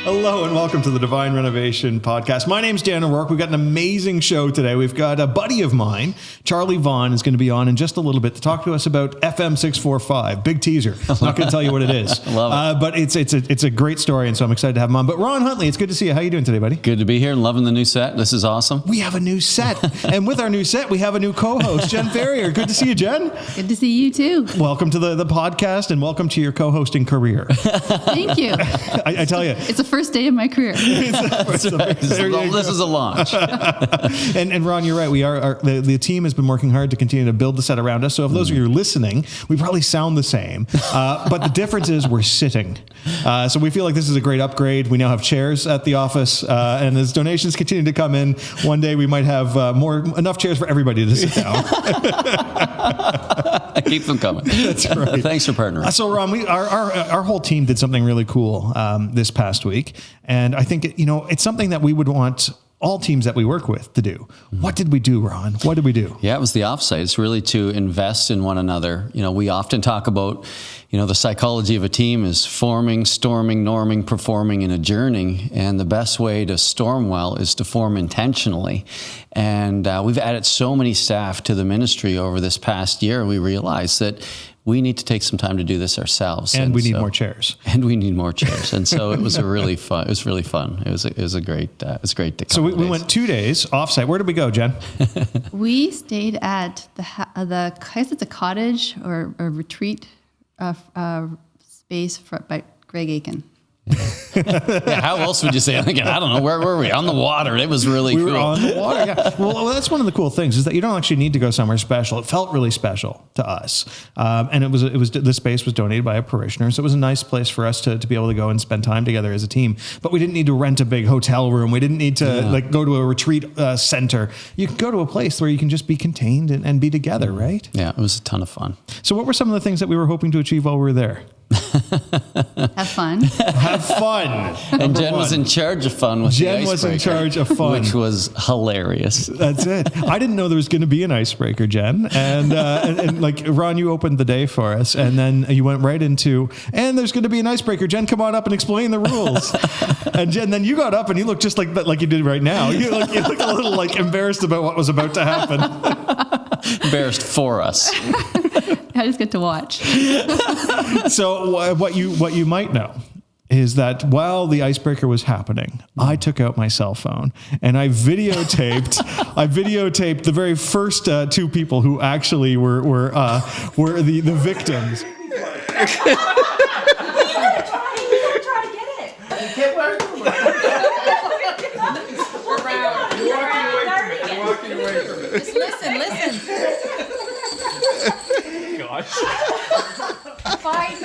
Hello and welcome to the Divine Renovation podcast. My name's Dan O'Rourke. We've got an amazing show today. We've got a buddy of mine, Charley Vaughan, is going to be on in just a little bit to talk to us about FM645. Big teaser. Not going to tell you what it is. Love it. But it's a great story, and so I'm excited to have him on. But Ron Huntley, it's good to see you. How are you doing today, buddy? Good to be here and loving the new set. This is awesome. We have a new set. And with our new set, we have a new co-host, Jen FERRIER. Good to see you, Jen. Good to see you too. Welcome to the podcast and welcome to your co-hosting career. Thank you. I tell you. It's the first day of my career. This is a launch. and Ron, you're right. We the team has been working hard to continue to build the set around us. So if those of you are listening, we probably sound the same. But the difference is we're sitting. So we feel like this is a great upgrade. We now have chairs at the office. And as donations continue to come in, one day we might have enough chairs for everybody to sit down. Keep them coming. That's right. Thanks for partnering. So Ron, our whole team did something really cool this past week. And I think, it's something that we would want all teams that we work with to do. What did we do, Ron? What did we do? Yeah, it was the offsite. It's really to invest in one another. We often talk about, the psychology of a team is forming, storming, norming, performing, and adjourning. And the best way to storm well is to form intentionally. And we've added so many staff to the ministry over this past year. We realized that we need to take some time to do this ourselves. And we need more chairs. And we need more chairs. And so it was really fun. It was really fun. It was great to So we went 2 days offsite. Where did we go, Jen? We stayed at I guess it's a cottage or a retreat space by Greg Aiken. Yeah, how else would you say it? I don't know. Where were we? On the water. It was really cool. We were on the water, yeah. Well, that's one of the cool things is that you don't actually need to go somewhere special. It felt really special to us. And the space was donated by a parishioner. So it was a nice place for us to be able to go and spend time together as a team. But we didn't need to rent a big hotel room. We didn't need to go to a retreat center. You can go to a place where you can just be contained and be together, right? Yeah, it was a ton of fun. So what were some of the things that we were hoping to achieve while we were there? Have fun. Have fun. And Jen was in charge of fun with Jen was in charge of fun. Which was hilarious. That's it. I didn't know there was going to be an icebreaker, Jen. And like Ron, you opened the day for us and then you went right into, and there's going to be an icebreaker. Jen, come on up and explain the rules. And Jen, then you got up and you looked just like you did right now. You look a little embarrassed about what was about to happen. Embarrassed for us. I just get to watch. So what you might know is that while the icebreaker was happening, I took out my cell phone and I videotaped the very first two people who actually were the victims. Just listen. Gosh. Fine.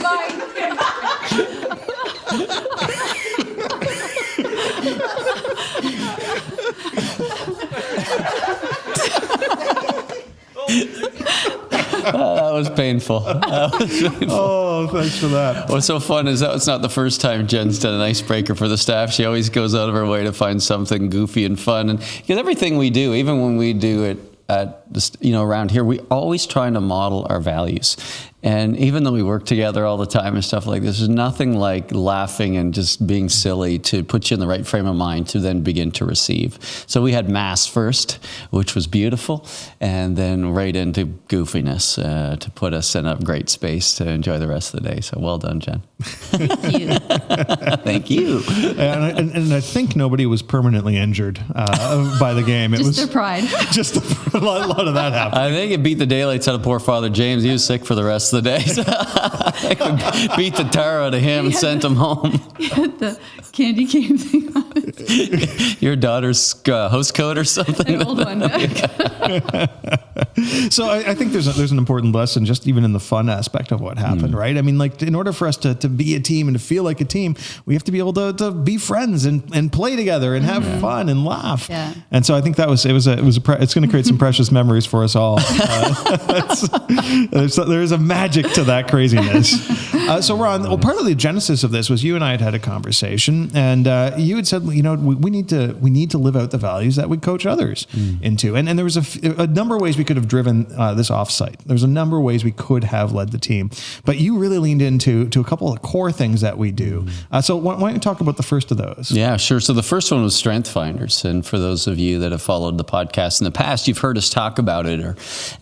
That was painful. Oh, thanks for that. What's so fun is that it's not the first time Jen's done an icebreaker for the staff. She always goes out of her way to find something goofy and fun. And because everything we do, even when we do it around here, we always trying to model our values. And even though we work together all the time and stuff like this, there's nothing like laughing and just being silly to put you in the right frame of mind to then begin to receive. So we had mass first, which was beautiful, and then right into goofiness to put us in a great space to enjoy the rest of the day. So well done, Jen. Thank you. Thank you. And I think nobody was permanently injured by the game. It was their pride. Just a lot of that happened. I think it beat the daylights out of poor Father James. He was sick for the rest of the day. So beat the tar out of him and sent him home. He had the candy cane thing on it. Your daughter's host coat or something? An old one. So I think there's an important lesson just even in the fun aspect of what happened, right? I mean, like in order for us to be a team and to feel like a team, we have to be able to be friends and play together and have fun and laugh. Yeah. And so I think it's going to create some precious memories for us all. There's a magic to that craziness. So Ron, part of the genesis of this was you and I had a conversation, and you had said, we need to live out the values that we coach others into, and there was a number of ways we we could have driven this offsite. There's a number of ways we could have led the team, but you really leaned into a couple of core things that we do. So why don't you talk about the first of those? Yeah, sure. So the first one was Strength Finders. And for those of you that have followed the podcast in the past, you've heard us talk about it.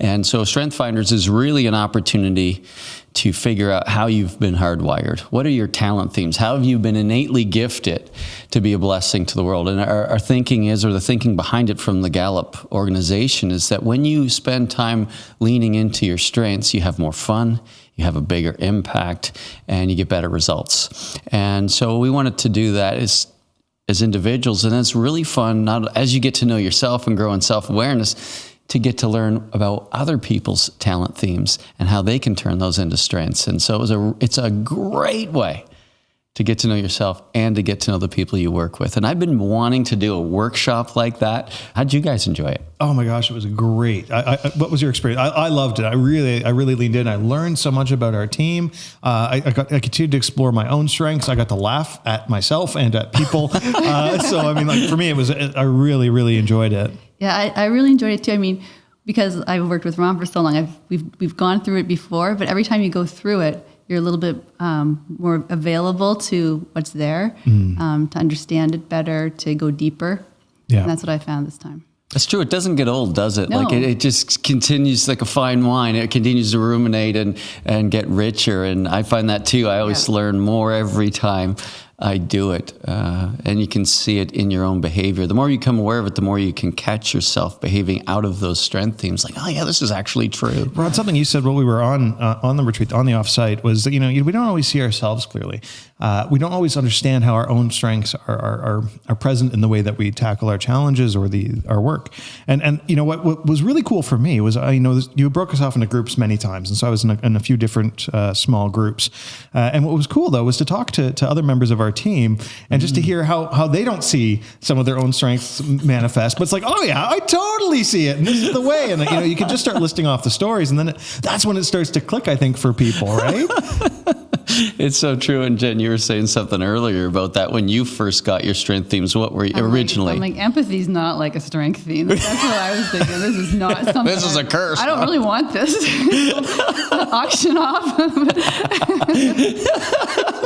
And so Strength Finders is really an opportunity to figure out how you've been hardwired. What are your talent themes? How have you been innately gifted to be a blessing to the world? And our thinking is, or the thinking behind it from the Gallup organization, is that when you spend time leaning into your strengths, you have more fun, you have a bigger impact, and you get better results. And so we wanted to do that as individuals. And it's really fun, not as you get to know yourself and grow in self-awareness, to get to learn about other people's talent themes and how they can turn those into strengths. And so it's a great way to get to know yourself and to get to know the people you work with. And I've been wanting to do a workshop like that. How'd you guys enjoy it? Oh my gosh, it was great. What was your experience? I loved it. I really leaned in. I learned so much about our team. I continued to explore my own strengths. I got to laugh at myself and at people. So I mean, like for me, I really enjoyed it. Yeah, I really enjoyed it too. I mean, because I've worked with Ron for so long, we've gone through it before, but every time you go through it, you're a little bit more available to what's there, to understand it better, to go deeper. Yeah. And that's what I found this time. That's true. It doesn't get old, does it? No. Like it just continues like a fine wine. It continues to ruminate and get richer. And I find that too. I always learn more every time I do it. And you can see it in your own behavior. The more you become aware of it, the more you can catch yourself behaving out of those strength themes. Like, oh yeah, this is actually true. Rod, something you said while we were on the retreat, on the offsite, was that, we don't always see ourselves clearly. We don't always understand how our own strengths are present in the way that we tackle our challenges or our work. And what was really cool for me was, you broke us off into groups many times. And so I was in a few different small groups. And what was cool though, was to talk to other members of our team and just to hear how they don't see some of their own strengths manifest. But it's like, oh yeah, I totally see it. And this is the way. And you can just start listing off the stories. And then that's when it starts to click, I think, for people, right? It's so true. And Jen, you were saying something earlier about that when you first got your strength themes. What were you originally? I'm like, empathy's not like a strength theme. That's what I was thinking. This is not something. This is a curse. I don't really want this. Auction off.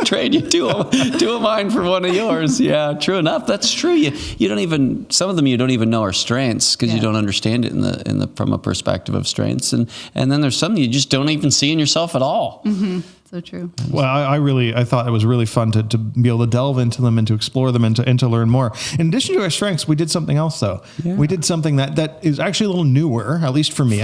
Trade you two of mine for one of yours. Yeah, true enough. That's true. You don't even, some of them you don't even know are strengths because you don't understand it from a perspective of strengths. And then there's some you just don't even see in yourself at all. Mm-hmm. So true. Well, I thought it was really fun to be able to delve into them and to explore them and to learn more. In addition to our strengths, we did something else though. Yeah. We did something that is actually a little newer, at least for me.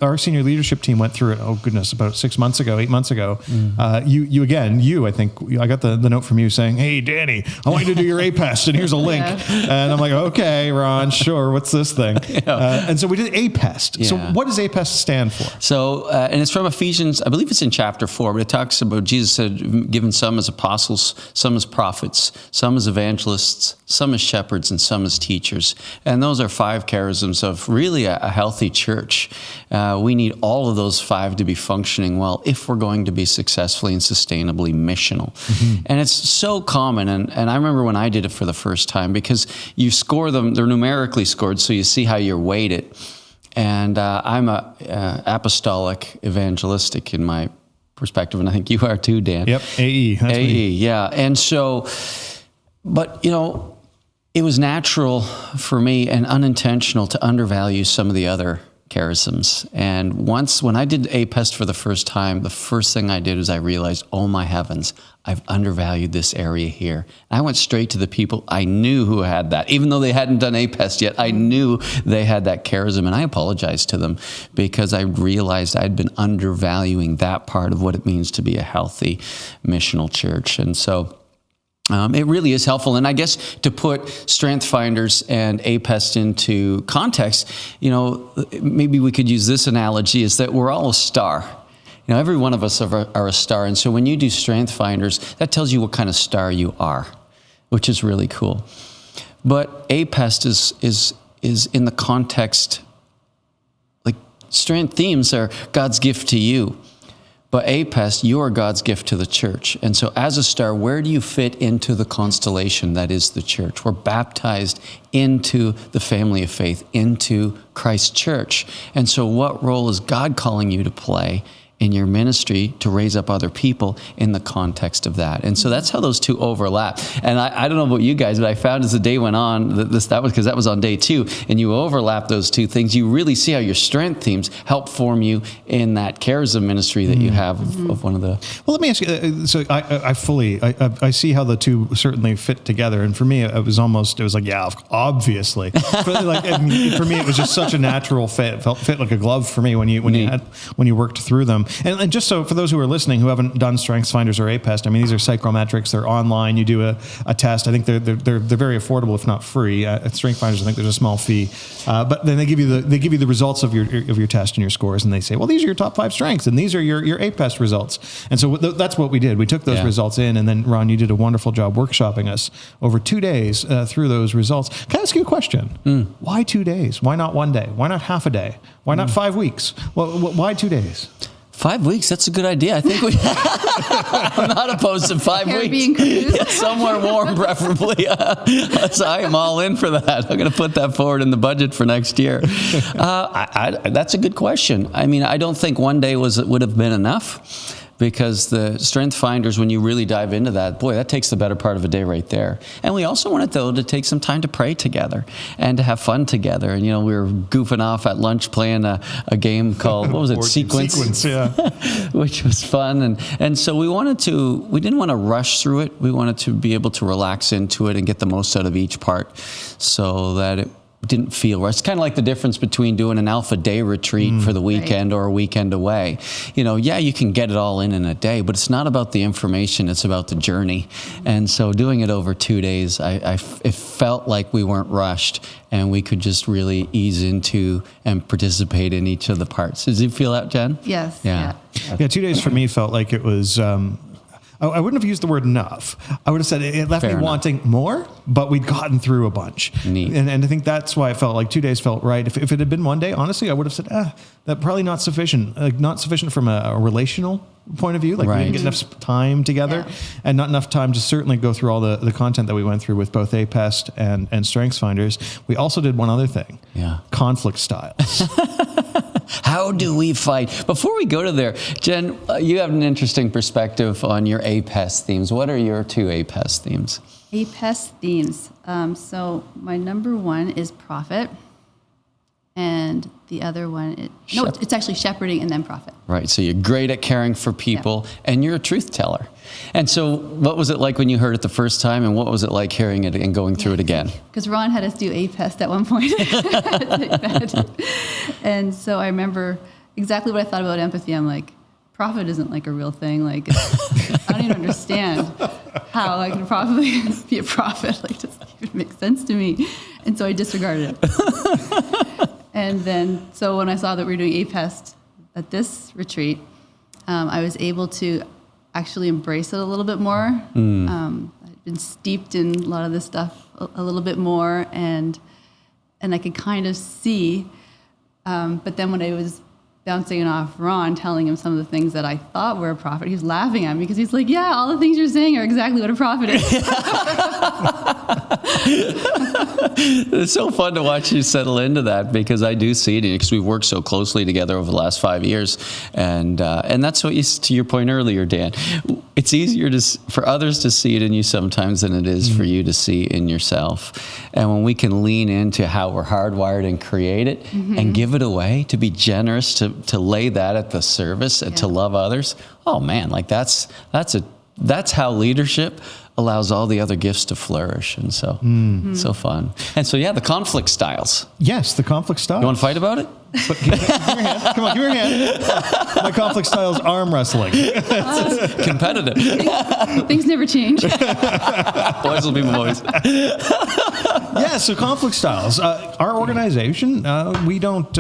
Our senior leadership team went through it. Oh goodness, about 8 months ago. Mm. I think I got the note from you saying, "Hey, Danny, I want you to do your APEST, and here's a link." And I'm like, "Okay, Ron, sure. What's this thing?" And so we did APEST. Yeah. So what does APEST stand for? So, and it's from Ephesians. I believe it's in chapter 4. But it talks about Jesus had given some as apostles, some as prophets, some as evangelists, some as shepherds, and some as teachers. And those are 5 charisms of really a healthy church. We need all of those 5 to be functioning well if we're going to be successfully and sustainably missional. Mm-hmm. And it's so common. And I remember when I did it for the first time, because you score them, they're numerically scored, so you see how you're weighted. And I'm apostolic evangelistic in my perspective, and I think you are too, Dan. Yep, AE. That's AE, me. yeah. And so, but it was natural for me and unintentional to undervalue some of the other charisms. And when I did APEST for the first time, the first thing I did was I realized, oh my heavens, I've undervalued this area here. And I went straight to the people I knew who had that. Even though they hadn't done APEST yet, I knew they had that charism. And I apologized to them because I realized I'd been undervaluing that part of what it means to be a healthy missional church. And so it really is helpful. And I guess to put Strength Finders and APEST into context, maybe we could use this analogy, is that we're all a star. Every one of us are a star. And so when you do Strength Finders, that tells you what kind of star you are, which is really cool. But APEST is in the context, like strength themes are God's gift to you. But APEST, you are God's gift to the church. And so as a star, where do you fit into the constellation that is the church? We're baptized into the family of faith, into Christ's church. And so what role is God calling you to play in your ministry to raise up other people in the context of that? And so that's how those two overlap. And I don't know about you guys, but I found as the day went on, that was because that was on day 2, and you overlap those two things, you really see how your strength teams help form you in that charism ministry that you have of one of the... Well, let me ask you, so I see how the two certainly fit together. And for me, it was like, yeah, obviously. For me, it was just such a natural fit. It fit like a glove for me when you worked through them. And just so for those who are listening who haven't done Strengths Finders or APEST, I mean, these are psychometrics. They're online. You do a test. I think they're very affordable, if not free. At Strengths Finders, I think there's a small fee, but then they give you the results of your test and your scores, and they say, well, these are your top 5 strengths, and these are your APEST results. And so that's what we did. We took those results in, and then Ron, you did a wonderful job workshopping us over 2 days through those results. Can I ask you a question? Why 2 days? Why not 1 day? Why not half a day? Why not 5 weeks? Well, why 2 days? 5 weeks, that's a good idea. I think I'm not opposed to 5 Caribbean weeks. cruise. Somewhere warm, preferably. So I am all in for that. I'm going to put that forward in the budget for next year. That's a good question. I mean, I don't think 1 day would have been enough, because the Strength Finders, when you really dive into that, boy, that takes the better part of a day right there. And we also wanted, though, to take some time to pray together and to have fun together. And, we were goofing off at lunch playing a game called, what was it, Sequence, yeah. which was fun. And so we didn't want to rush through it. We wanted to be able to relax into it and get the most out of each part so that it didn't feel right. It's kind of like the difference between doing an Alpha Day retreat for the weekend or a weekend away. You can get it all in a day, but it's not about the information, it's about the journey. And so doing it over 2 days, it felt like we weren't rushed, and we could just really ease into and participate in each of the parts. Did you feel that, Jen? Yes. Yeah. 2 days for me felt like it was... I wouldn't have used the word enough. I would have said it left me wanting more, but we'd gotten through a bunch. Neat. And I think that's why it felt like 2 days felt right. If it had been 1 day, honestly, I would have said, that probably not sufficient. Not sufficient from a relational point of view. Like we didn't get enough time together and not enough time to certainly go through all the content that we went through with both APEST and Strengths Finders. We also did one other thing. Yeah. Conflict styles. How do we fight? Before we go to there, Jen, you have an interesting perspective on your APEST themes. What are your 2 APEST themes? APEST themes. So my number 1 is prophet, and the other one it's actually shepherding and then prophet. Right. So you're great at caring for people, and you're a truth teller. And so what was it like when you heard it the first time, and what was it like hearing it and going through it again? Because Ron had us do APEST at one point. And so I remember exactly what I thought about empathy. I'm like, prophet isn't like a real thing. Like, I don't even understand how I can probably be a prophet. Like, it doesn't even make sense to me. And so I disregarded it. And then, so when I saw that we were doing APEST at this retreat, I was able to actually embrace it a little bit more. I'd been steeped in a lot of this stuff a little bit more, and I could kind of see. But then when I was bouncing it off Ron, telling him some of the things that I thought were a prophet, he was laughing at me because he's like, yeah, all the things you're saying are exactly what a prophet is. It's so fun to watch you settle into that, because I do see it, because we've worked so closely together over the last 5 years. And that's what to your point earlier, Dan, it's easier for others to see it in you sometimes than it is for you to see in yourself. And when we can lean into how we're hardwired and create it and give it away, to be generous, to lay that at the service and to love others, oh man, like that's how leadership allows all the other gifts to flourish. And so, so fun. And so, the conflict styles. Yes, the conflict styles. You want to fight about it? But give me your hand. Come on, give me your hand. My conflict style is arm wrestling. Competitive. Things never change. Boys will be boys. Yeah, so conflict styles. Our organization, we don't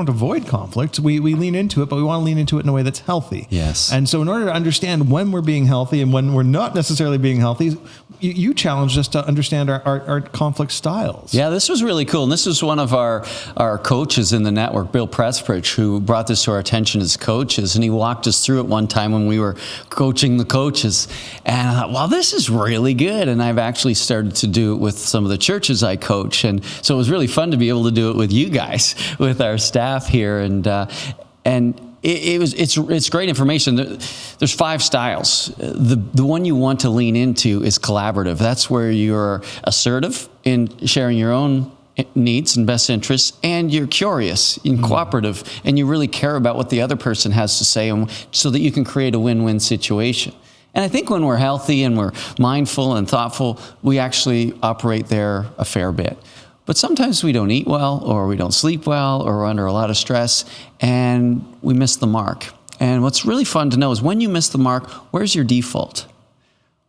avoid conflict. We lean into it, but we want to lean into it in a way that's healthy. Yes. And so in order to understand when we're being healthy and when we're not necessarily being healthy, you challenged us to understand our conflict styles. Yeah, this was really cool. And this was one of our coaches in the network, Bill Pressbridge, who brought this to our attention as his coaches, and he walked us through it one time when we were coaching the coaches. And I thought, well, this is really good. And I've actually started to do it with some of the churches I coach. And so it was really fun to be able to do it with you guys, with our staff here. It's great information. There's 5 styles. The one you want to lean into is collaborative. That's where you're assertive in sharing your own needs and best interests, and you're curious and cooperative, and you really care about what the other person has to say, and so that you can create a win-win situation. And I think when we're healthy and we're mindful and thoughtful, we actually operate there a fair bit. But sometimes we don't eat well, or we don't sleep well, or we're under a lot of stress, and we miss the mark. And what's really fun to know is when you miss the mark, where's your default?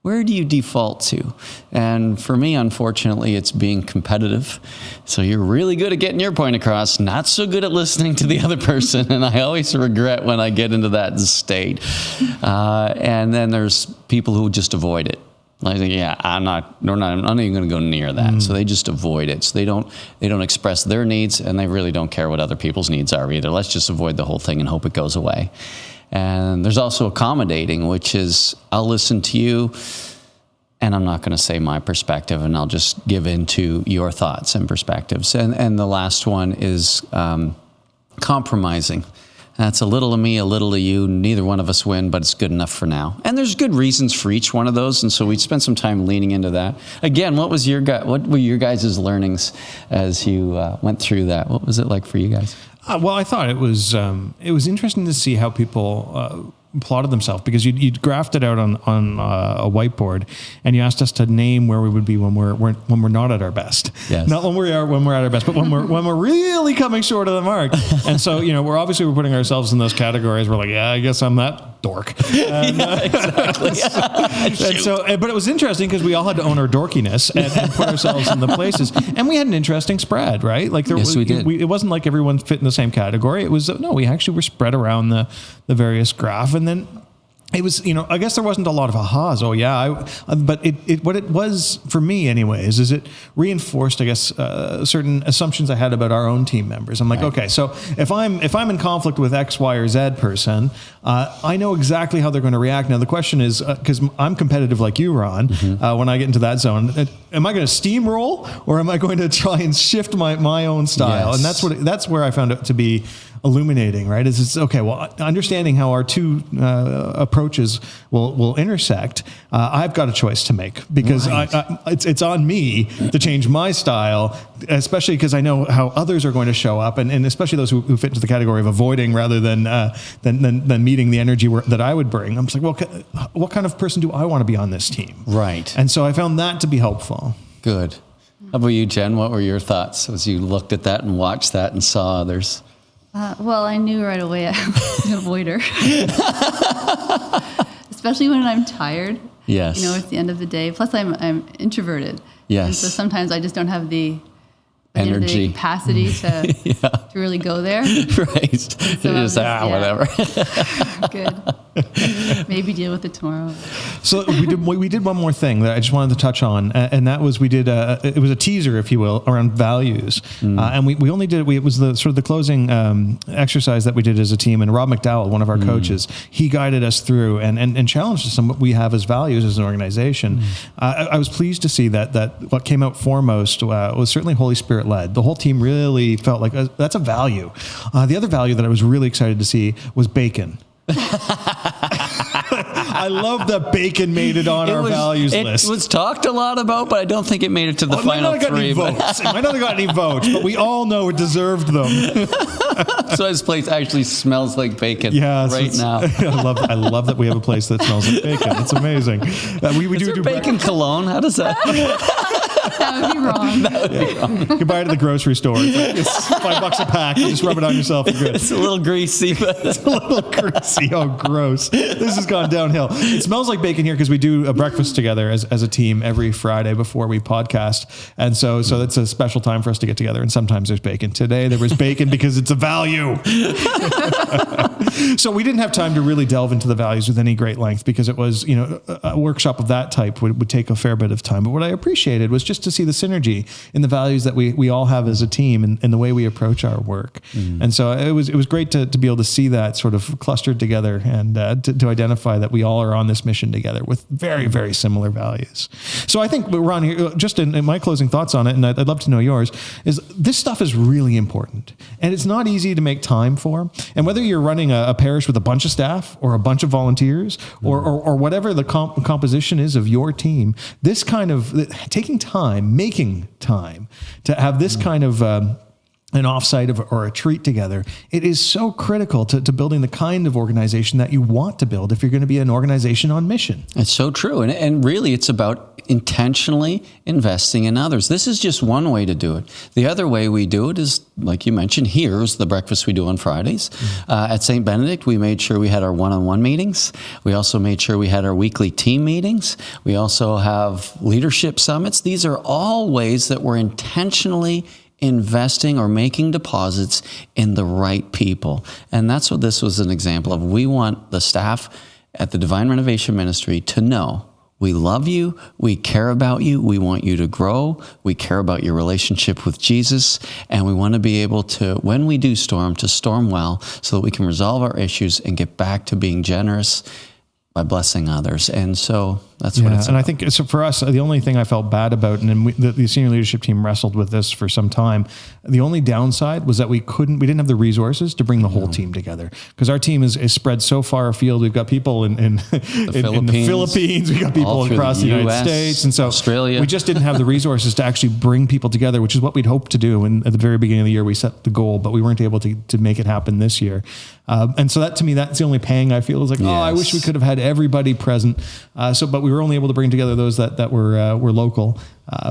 Where do you default to? And for me, unfortunately, it's being competitive. So you're really good at getting your point across, not so good at listening to the other person. And I always regret when I get into that state. And then there's people who just avoid it. I think, I'm not even going to go near that. So they just avoid it. So they don't express their needs, and they really don't care what other people's needs are either. Let's just avoid the whole thing and hope it goes away. And there's also accommodating, which is I'll listen to you, and I'm not going to say my perspective, and I'll just give in to your thoughts and perspectives. And the last one is compromising. That's a little of me, a little of you. Neither one of us win, but it's good enough for now. And there's good reasons for each one of those, and so we spent some time leaning into that. Again, what were your guys' learnings as you went through that? What was it like for you guys? Well, I thought it was interesting to see how people plotted themselves, because you'd graphed it out on a whiteboard, and you asked us to name where we would be when we're not at our best. Yes. Not when we're at our best, but when we're really coming short of the mark. And so we're putting ourselves in those categories. We're like, yeah, I guess I'm that dork. And, Exactly. But it was interesting because we all had to own our dorkiness and put ourselves in the places, and we had an interesting spread, right? Like Yes, we did. It wasn't like everyone fit in the same category. It was we actually were spread around the various graph. And then it was, I guess there wasn't a lot of ahas. Oh yeah. But what it was for me anyways, is it reinforced, I guess, certain assumptions I had about our own team members. I'm like, right. Okay, so if I'm in conflict with X, Y, or Z person, I know exactly how they're going to react. Now the question is, because I'm competitive like you, Ron, when I get into that zone, am I going to steamroll, or am I going to try and shift my own style? Yes. And that's where I found it to be illuminating, right? It's okay. Well, understanding how our two approaches will intersect, I've got a choice to make, because right. It's on me to change my style, especially because I know how others are going to show up, and especially those who fit into the category of avoiding rather than meeting the energy that I would bring. I'm just like, well, what kind of person do I want to be on this team? Right. And so I found that to be helpful. Good. How about you, Jen? What were your thoughts as you looked at that and watched that and saw others? Well, I knew right away I was an avoider, especially when I'm tired. Yes. It's the end of the day. Plus, I'm introverted. Yes. And so sometimes I just don't have the energy, capacity to really go there. Right. So you're just whatever. Good. Maybe deal with it tomorrow. So we did one more thing that I just wanted to touch on, and that was it was a teaser, if you will, around values. And we only did it was the sort of the closing exercise that we did as a team. And Rob McDowell, one of our coaches, he guided us through and challenged us on what we have as values as an organization. I was pleased to see that what came out foremost was certainly Holy Spirit led. The whole team really felt like that's a value. The other value that I was really excited to see was bacon. I love that bacon made it on our values list. It was talked a lot about, but I don't think it made it to the final 3. It might not have got any votes, but we all know it deserved them. So this place actually smells like bacon right now. I love that we have a place that smells like bacon. It's amazing. We do bacon cologne. How does that? That would be wrong. You can buy it at the grocery store. It's $5 a pack. You just rub it on yourself. You're good. It's a little greasy, but it's a little greasy. Oh, gross. This has gone downhill. It smells like bacon here because we do a breakfast together as a team every Friday before we podcast. And so it's a special time for us to get together. And sometimes there's bacon. Today there was bacon because it's a value. So we didn't have time to really delve into the values with any great length, because it was, a workshop of that type would take a fair bit of time. But what I appreciated was just to see the synergy in the values that we all have as a team and the way we approach our work. And so it was great to be able to see that sort of clustered together and to identify that we all are on this mission together with very, very similar values. So I think, Ron, here, just in my closing thoughts on it, and I'd love to know yours, is this stuff is really important and it's not easy to make time for. And whether you're running a parish with a bunch of staff or a bunch of volunteers or whatever the composition is of your team, this kind of taking time, making time to have this kind of an offsite or a treat together, it is so critical to building the kind of organization that you want to build if you're going to be an organization on mission. It's so true. And really, it's about intentionally investing in others. This is just one way to do it. The other way we do it is, like you mentioned, here's the breakfast we do on Fridays. At Saint Benedict, we made sure we had our one-on-one meetings. We also made sure we had our weekly team meetings. We also have leadership summits. These are all ways that we're intentionally investing or making deposits in the right people. And that's what this was an example of. We want the staff at the Divine Renovation Ministry to know we love you, we care about you, we want you to grow, we care about your relationship with Jesus, and we want to be able to, when we do storm, to storm well so that we can resolve our issues and get back to being generous by blessing others. And so that's what it's about. And I think so for us, the only thing I felt bad about, and then the senior leadership team wrestled with this for some time, the only downside was that we didn't have the resources to bring the whole team together, because our team is spread so far afield. We've got people in the Philippines, we've got people across the United States. And so Australia. We just didn't have the resources to actually bring people together, which is what we'd hoped to do. And at the very beginning of the year, we set the goal, but we weren't able to make it happen this year. And so that, to me, that's the only pang I feel is like, I wish we could have had everybody present. But we were only able to bring together those that were local.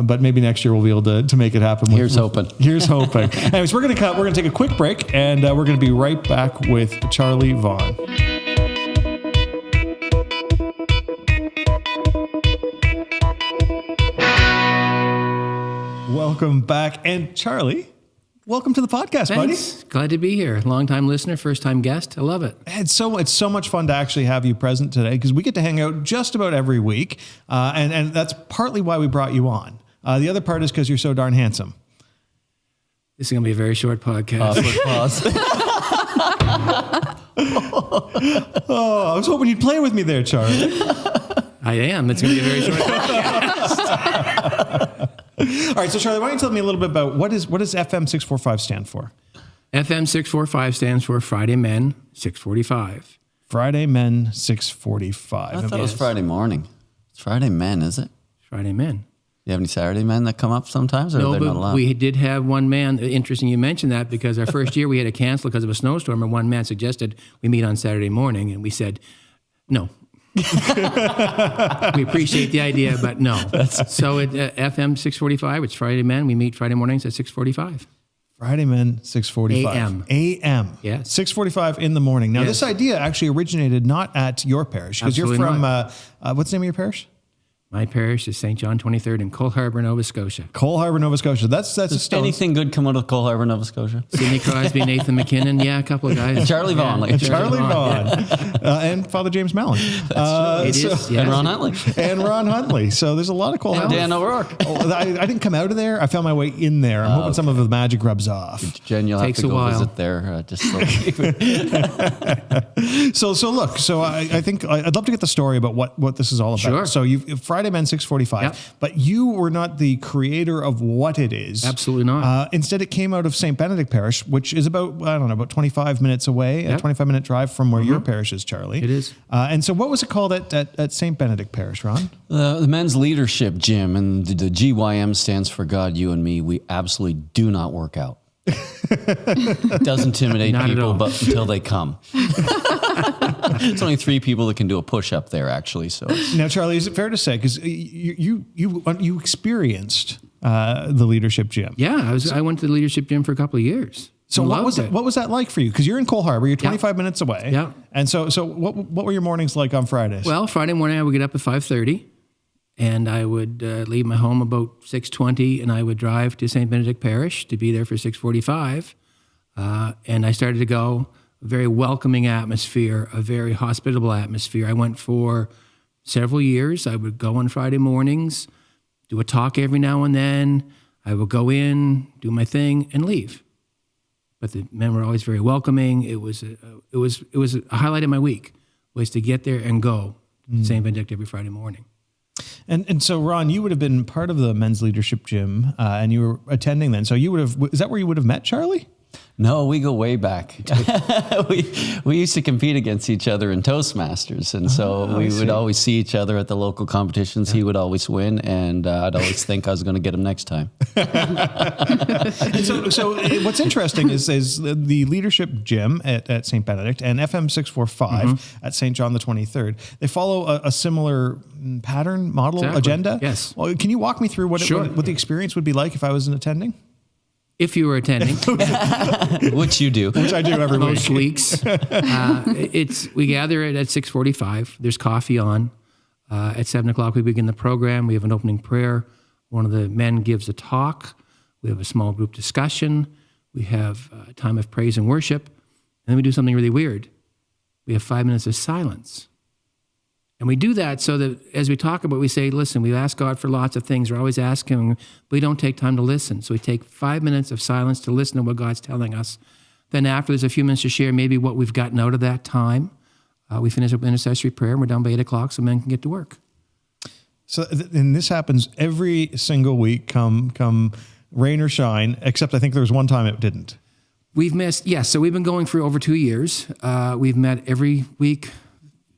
But maybe next year we'll be able to make it happen. Here's hoping. Here's hoping. Anyways, we're going to cut. We're going to take a quick break, and we're going to be right back with Charley Vaughan. Welcome back. And Charley, welcome to the podcast, Thanks. buddy. Glad to be here. Long-time listener, first-time guest. I love it. It's so much fun to actually have you present today, because we get to hang out just about every week. And that's partly why we brought you on. The other part is because you're so darn handsome. This is going to be a very short podcast. Oh, I was hoping you'd play with me there, Charley. I am. It's going to be a very short podcast. All right, so Charley, why don't you tell me a little bit about what does FM645 stand for? FM645 stands for Friday Men 645. Friday Men 645. I thought it was Friday morning. It's Friday men, is it? Friday Men. You have any Saturday men that come up sometimes, or No, they're not but allowed? we did have one man. Interesting you mentioned that, because our first year we had to cancel because of a snowstorm, and one man suggested we meet on Saturday morning, and we said, no. We appreciate the idea, but no. So at FM 645, it's Friday Men. We meet Friday mornings at 6:45. Friday Men 645. AM. Yes. 6:45 in the morning. Now, Yes. this idea actually originated not at your parish, because you're Absolutely from, what's the name of your parish? My parish is St. John 23rd in Cole Harbour, Nova Scotia. Cole Harbour, Nova Scotia. That's a Does stone. anything good come out of Cole Harbour, Nova Scotia? Sidney Crosby, Nathan McKinnon, a couple of guys. Charley Vaughan, like Charley Vaughan. And Father James Mallon. It is, yes. And Ron Huntley. And Ron Huntley. So there's a lot of Cole Harbour. Dan O'Rourke. I didn't come out of there. I found my way in there. I'm hoping some of the magic rubs off. Jen, you'll have Takes to a go while. visit there. So look, I think I'd love to get the story about what this is all about. Sure. So you Friday Men 645, Yep. but you were not the creator of what it is. Absolutely not. Instead, it came out of Saint Benedict Parish, which is about 25 minutes away, a Yep. 25-minute drive from where your parish is, Charley. It is. And so what was it called at Saint Benedict Parish, Ron? The men's leadership gym, and the GYM stands for God, You, and Me. We absolutely do not work out. It does intimidate Not at people, all. but until they come. It's only 3 people that can do a push-up there, actually. So Now, Charley, is it fair to say, because you experienced the leadership gym? Yeah, I went to the leadership gym for a couple of years. So and what loved was it? What was that like for you? Because you're in Cole Harbour, you're 25 minutes away. Yeah. And so what were your mornings like on Fridays? Well, Friday morning I would get up at 5:30, and I would leave my home about 6:20, and I would drive to Saint Benedict Parish to be there for 6:45. And I started to go, a very welcoming atmosphere, a very hospitable atmosphere. I went for several years. I would go on Friday mornings, do a talk every now and then. I would go in, do my thing, and leave. But the men were always very welcoming. It was a highlight of my week, was to get there and go to Saint Benedict every Friday morning. And so, Ron, you would have been part of the men's leadership gym, and you were attending then. So you would have, is that where you would have met Charley? No, we go way back. we used to compete against each other in Toastmasters, and so we would always see each other at the local competitions. He would always win, and I'd always think I was going to get him next time. So what's interesting is the leadership gym at Saint Benedict and FM645 at St. John the 23rd. They follow a similar pattern, model, agenda. Yes. Well, can you walk me through what the experience would be like if I was attending? If you were attending, Which you do. Which I do every week. most weeks, we gather at 6:45. There's coffee on. At 7:00 we begin the program. We have an opening prayer. One of the men gives a talk. We have a small group discussion. We have a time of praise and worship, and then we do something really weird. We have 5 minutes of silence. And we do that so that as we talk about it, we say, listen, we ask God for lots of things. We're always asking, but we don't take time to listen. So we take 5 minutes of silence to listen to what God's telling us. Then after, there's a few minutes to share maybe what we've gotten out of that time. We finish up intercessory prayer, and we're done by 8:00 so men can get to work. So, and this happens every single week, come rain or shine, except I think there was one time it didn't. We've missed, yes. So we've been going for over 2 years. We've met every week,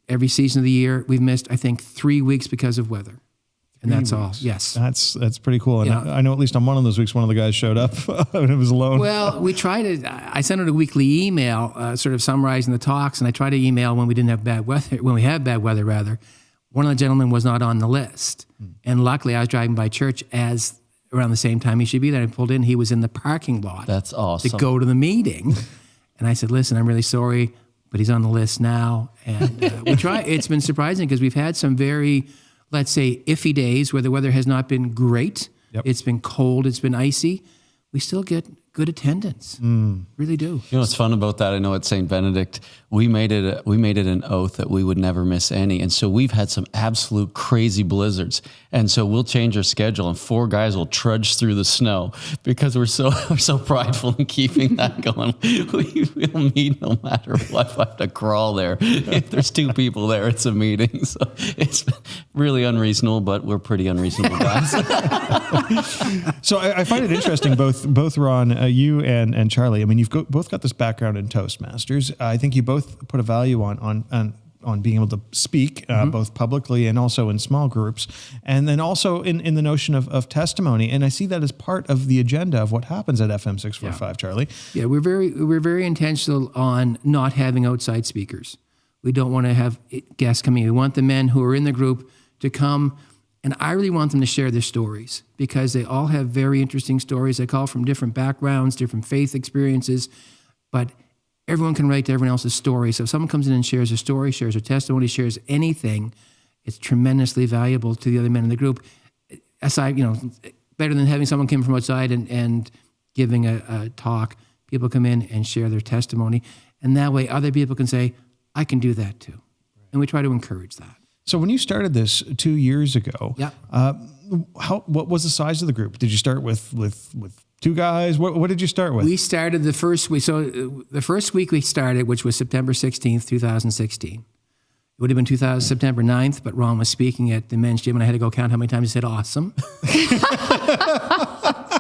every season of the year. We've missed, I think, 3 weeks because of weather. And that's all. Yes. That's pretty cool. And I know at least on one of those weeks, one of the guys showed up and it was alone. Well, we try to, I sent out a weekly email sort of summarizing the talks, and I try to email when we didn't have bad weather, when we had bad weather rather. One of the gentlemen was not on the list. And luckily I was driving by church as around the same time he should be there. I pulled in, he was in the parking lot. That's awesome. To go to the meeting. And I said, listen, I'm really sorry, but he's on the list now. And we try. It's been surprising because we've had some very, let's say, iffy days where the weather has not been great. Yep. It's been cold. It's been icy. We still get good attendance. Really do. You know what's fun about that? I know at Saint Benedict, we made it an oath that we would never miss any. And so we've had some absolute crazy blizzards. And so we'll change our schedule and 4 guys will trudge through the snow because we're so prideful in keeping that going. We'll meet no matter what. If I have to crawl there, if there's 2 people there, it's a meeting. So it's really unreasonable, but we're pretty unreasonable guys. So I find it interesting, both Ron, you and Charley. I mean, you've both got this background in Toastmasters. I think you both put a value on being able to speak, both publicly and also in small groups, and then also in the notion of testimony. And I see that as part of the agenda of what happens at FM645, Charley. Yeah, we're very intentional on not having outside speakers. We don't want to have guests coming in. We want the men who are in the group to come, and I really want them to share their stories because they all have very interesting stories. They call from different backgrounds, different faith experiences, but everyone can relate to everyone else's story. So if someone comes in and shares a story, shares a testimony, shares anything, it's tremendously valuable to the other men in the group. Aside, better than having someone come from outside and giving a talk. People come in and share their testimony, and that way other people can say, I can do that too. And we try to encourage that. So when you started this 2 years ago, what was the size of the group? Did you start with 2 guys? What did you start with? We started the first week. So the first week we started, which was September 16th, 2016. It would have been September 9th, but Ron was speaking at the men's gym, and I had to go count how many times he said awesome.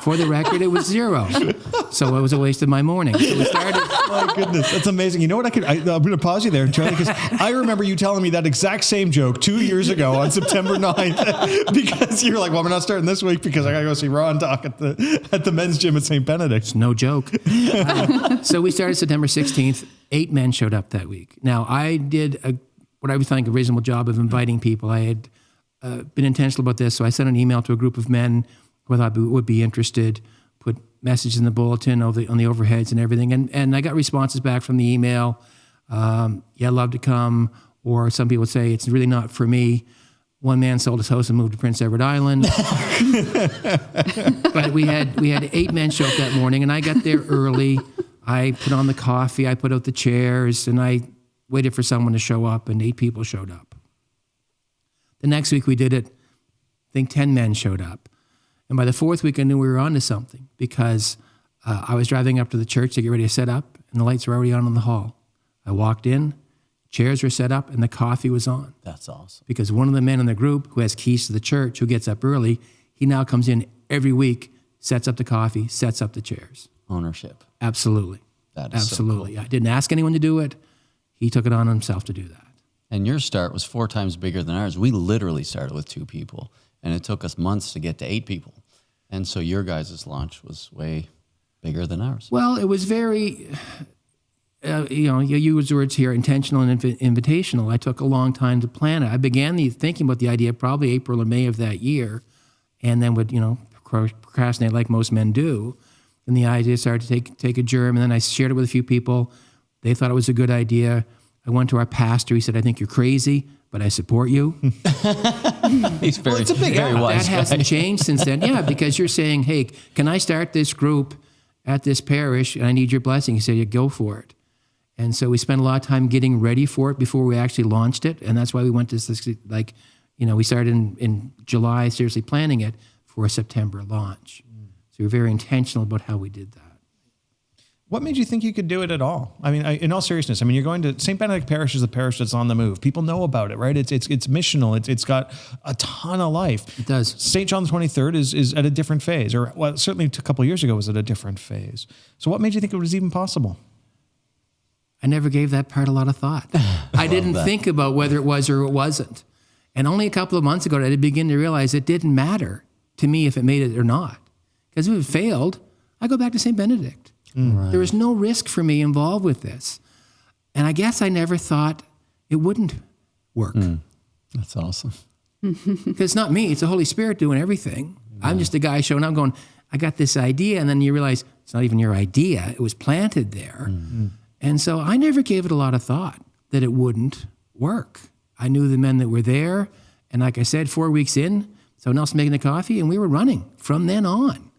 For the record, it was 0. So it was a waste of my morning. So we started. My goodness, that's amazing. You know what? I'm going to pause you there, Charley, because I remember you telling me that exact same joke 2 years ago on September 9th, because you're like, well, we're not starting this week because I got to go see Ron talk at the men's gym at St. Benedict. No joke. So we started September 16th. 8 men showed up that week. Now, I did what I would think a reasonable job of inviting people. I had been intentional about this, so I sent an email to a group of men who I thought would be interested, put messages in the bulletin on the overheads and everything, and I got responses back from the email. Yeah, I'd love to come, or some people would say it's really not for me. One man sold his house and moved to Prince Edward Island. But we had 8 men show up that morning, and I got there early. I put on the coffee, I put out the chairs, and I waited for someone to show up, and 8 people showed up. The next week we did it I think 10 men showed up. And by the fourth week, I knew we were onto something because I was driving up to the church to get ready to set up, and the lights were already on in the hall. I walked in, chairs were set up, and the coffee was on. That's awesome. Because one of the men in the group who has keys to the church, who gets up early, he now comes in every week, sets up the coffee, sets up the chairs. Ownership. Absolutely. That is Absolutely. So cool. I didn't ask anyone to do it. He took it on himself to do that. And your start was 4 times bigger than ours. We literally started with 2 people, and it took us months to get to 8 people. And so your guys' launch was way bigger than ours. Well, it was very, you use words here, intentional and invitational. I took a long time to plan it. I began thinking about the idea probably April or May of that year, and then would, procrastinate like most men do. And the idea started to take a germ, and then I shared it with a few people. They thought it was a good idea. I went to our pastor. He said, "I think you're crazy, but I support you." He's very, it's a big very ask. wise That guy. hasn't changed since then. Yeah, because you're saying, "Hey, can I start this group at this parish, and I need your blessing?" He said, "Yeah, go for it." And so we spent a lot of time getting ready for it before we actually launched it, and that's why we went to this, we started in July, seriously planning it for a September launch. So we were very intentional about how we did that. What made you think you could do it at all? I mean, in all seriousness, you're going to Saint Benedict Parish is a parish that's on the move. People know about it, right? It's missional. It's got a ton of life. It does. St. John the 23rd is at a different phase, or certainly a couple of years ago was at a different phase. So what made you think it was even possible? I never gave that part a lot of thought. I didn't think about whether it was or it wasn't. And only a couple of months ago did I begin to realize it didn't matter to me if it made it or not. Because if it failed, I go back to Saint Benedict. Right. There was no risk for me involved with this. And I guess I never thought it wouldn't work. That's awesome. Because it's not me, it's the Holy Spirit doing everything. I'm just a guy showing up going, I got this idea, and then you realize it's not even your idea. It was planted there. And so I never gave it a lot of thought that it wouldn't work. I knew the men that were there, and like I said, 4 weeks in, someone else making the coffee, and we were running from then on.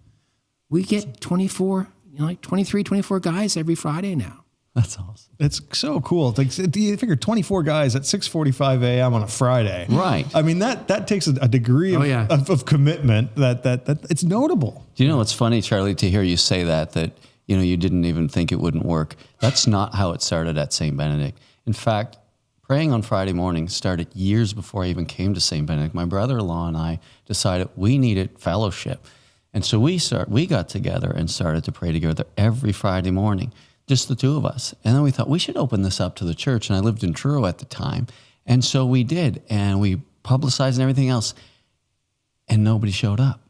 We get 23, 24 guys every Friday now. That's awesome. It's so cool. Like, you figure 24 guys at 6:45 a.m. on a Friday. Right. I mean, that takes a degree of commitment that it's notable. Do you know what's funny, Charlie, to hear you say that you didn't even think it wouldn't work. That's not how it started at Saint Benedict. In fact, praying on Friday morning started years before I even came to Saint Benedict. My brother-in-law and I decided we needed fellowship. And so we got together and started to pray together every Friday morning, just the two of us. And then we thought we should open this up to the church. And I lived in Truro at the time. And so we did. And we publicized and everything else. And nobody showed up.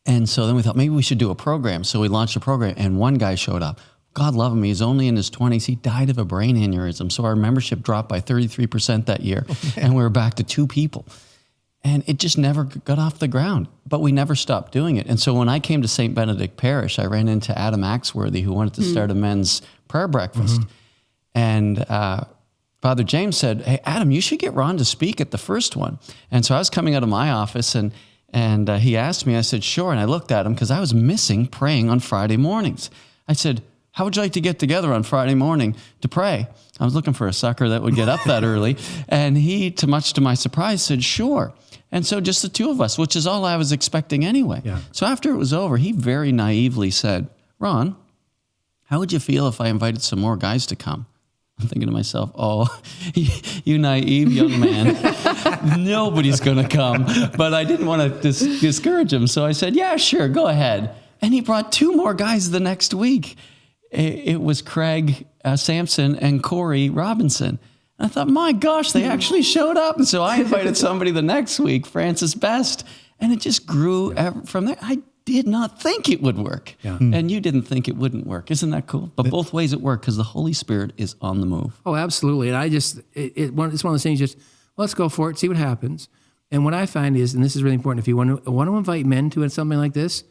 And so then we thought maybe we should do a program. So we launched a program, and one guy showed up. God love him. He's only in his 20s. He died of a brain aneurysm. So our membership dropped by 33% that year. And we were back to 2 people. And it just never got off the ground. But we never stopped doing it. And so when I came to Saint Benedict Parish, I ran into Adam Axworthy, who wanted to start a men's prayer breakfast. And Father James said, "Hey, Adam, you should get Ron to speak at the first one." And so I was coming out of my office, and he asked me. I said, "Sure." And I looked at him because I was missing praying on Friday mornings. I said, "How would you like to get together on Friday morning to pray?" I was looking for a sucker that would get up that early. And he, much to my surprise, said, "Sure." And so just the 2 of us, which is all I was expecting anyway. Yeah. So after it was over, he very naively said, "Ron, how would you feel if I invited some more guys to come?" I'm thinking to myself, oh, you naive young man. Nobody's going to come. But I didn't want to discourage him. So I said, "Yeah, sure, go ahead." And he brought 2 more guys the next week. It was Craig Sampson and Corey Robinson. And I thought, my gosh, they actually showed up. And so I invited somebody the next week, Francis Best. And it just grew from there. I did not think it would work. Yeah. And you didn't think it wouldn't work. Isn't that cool? But both ways it worked because the Holy Spirit is on the move. Oh, absolutely. And it's one of those things, just let's go for it, see what happens. And what I find is, and this is really important, if you want to invite men to something like this,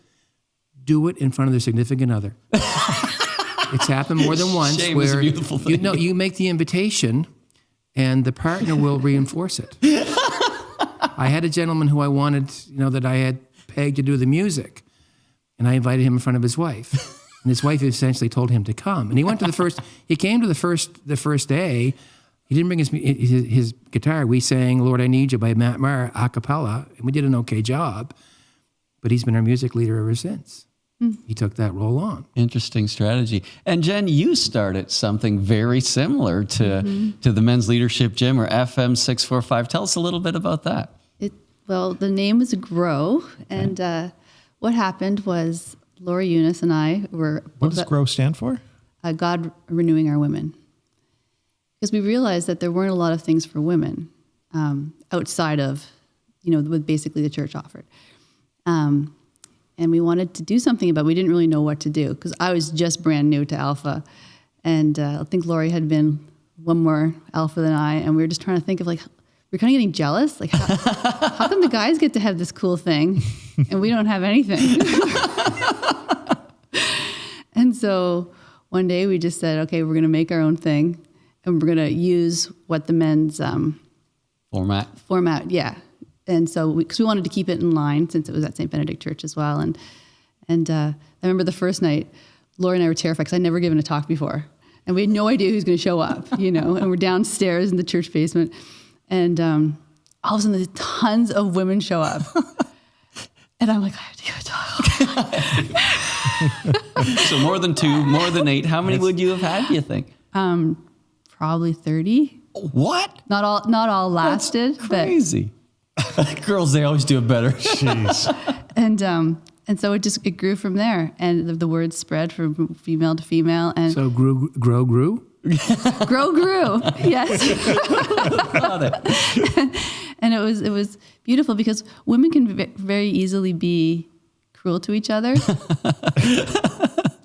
do it in front of their significant other. It's happened more than once. Shame where is a beautiful thing. You make the invitation and the partner will reinforce it. I had a gentleman who I wanted, that I had pegged to do the music, and I invited him in front of his wife. And his wife essentially told him to come. And he went to he came to the first day, He didn't bring his guitar. We sang "Lord, I Need You" by Matt Maher a cappella, and we did an okay job. But he's been our music leader ever since. He took that role on. Interesting strategy. And Jen, you started something very similar to the Men's Leadership Gym, or FM645. Tell us a little bit about that. Well, the name was GROW, and what happened was Laura Eunice and I were... What does GROW stand for? God Renewing Our Women. Because we realized that there weren't a lot of things for women outside of, what basically the church offered. And we wanted to do something about it. We didn't really know what to do because I was just brand new to Alpha. And I think Lori had been one more Alpha than I. And we were just trying to think of we're kind of getting jealous. How come the guys get to have this cool thing and we don't have anything? And so one day we just said, okay, we're going to make our own thing. And we're going to use what the men's format, yeah. And so, because we wanted to keep it in line since it was at Saint Benedict Church as well. And I remember the first night, Laura and I were terrified because I'd never given a talk before. And we had no idea who's going to show up, and we're downstairs in the church basement. And all of a sudden, there's tons of women show up. And I'm like, I have to give a talk. So more than 2, more than 8. How many would you have had, do you think? Probably 30. What? Not all lasted. That's crazy. Girls, they always do it better. Jeez. And so it grew from there, and the word spread from female to female. And So grow grew? grew. Yes. Got it. And it was beautiful because women can very easily be cruel to each other.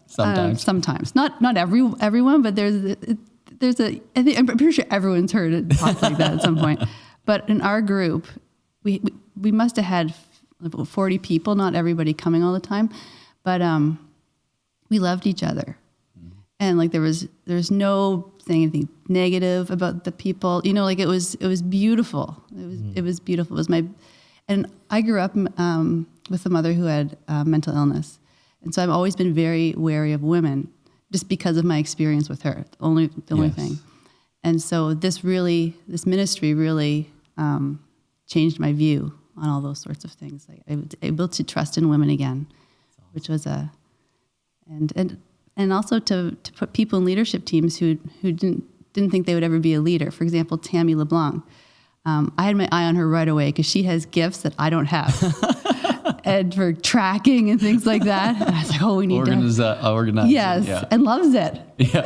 Sometimes. Not everyone, but I'm pretty sure everyone's heard it talk like that at some point. But in our group, we must have had about 40 people, not everybody coming all the time, but we loved each other. And there's no saying anything negative about the people. It was beautiful. It was beautiful. And I grew up with a mother who had mental illness. And so I've always been very wary of women just because of my experience with her, the only thing. And so this ministry really changed my view on all those sorts of things. I was able to trust in women again, which was and also to put people in leadership teams who didn't think they would ever be a leader. For example, Tammy LeBlanc. I had my eye on her right away because she has gifts that I don't have. And for tracking and things like that. And I was like, we need to organize. Yes, yeah. and loves it. Yeah.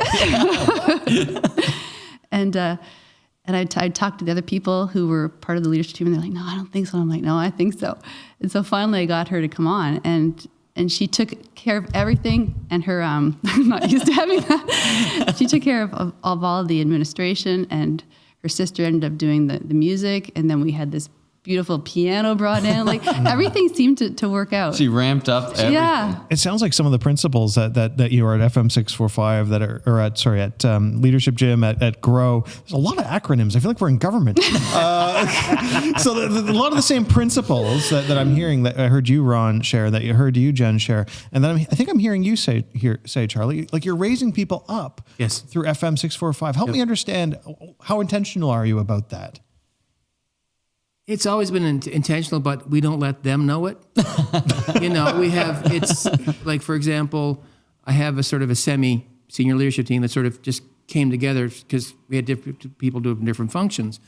And I talked to the other people who were part of the leadership team, and they're like, no, I don't think so. I'm like, no, I think so. And so finally I got her to come on, and she took care of everything. And her, I'm not used to having that. She took care of all of the administration, and her sister ended up doing the music. And then we had this beautiful piano brought in. Everything seemed to work out. She ramped up everything. Yeah. It sounds like some of the principles that you are at FM645 that are at Leadership Gym, at GROW. There's a lot of acronyms. I feel like we're in government. So a lot of the same principles that I'm hearing, that I heard you, Ron, share, that you heard you, Jen, share, and then I think I'm hearing you say, Charlie, like you're raising people up. Yes. Through FM645. Help me understand, how intentional are you about that? It's always been intentional, but we don't let them know it. It's like, for example, I have a sort of a semi-senior leadership team that sort of just came together because we had different people doing different functions.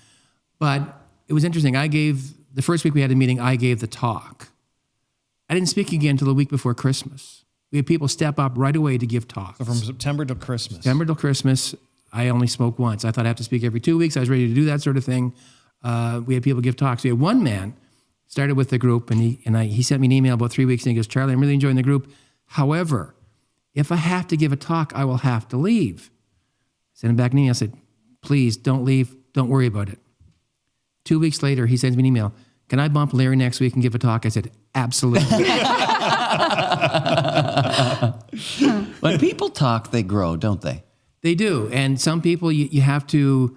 But it was interesting. The first week we had a meeting, I gave the talk. I didn't speak again until the week before Christmas. We had people step up right away to give talks. So from September till Christmas. September till Christmas, I only spoke once. I thought I have to speak every 2 weeks. I was ready to do that sort of thing. We had people give talks. We had one man started with the group, and he sent me an email about 3 weeks, and he goes, Charlie, I'm really enjoying the group. However, if I have to give a talk, I will have to leave. I sent him back an email. I said, please don't leave. Don't worry about it. 2 weeks later, he sends me an email. Can I bump Larry next week and give a talk? I said, absolutely. When people talk, they grow, don't they? They do. And some people you have to...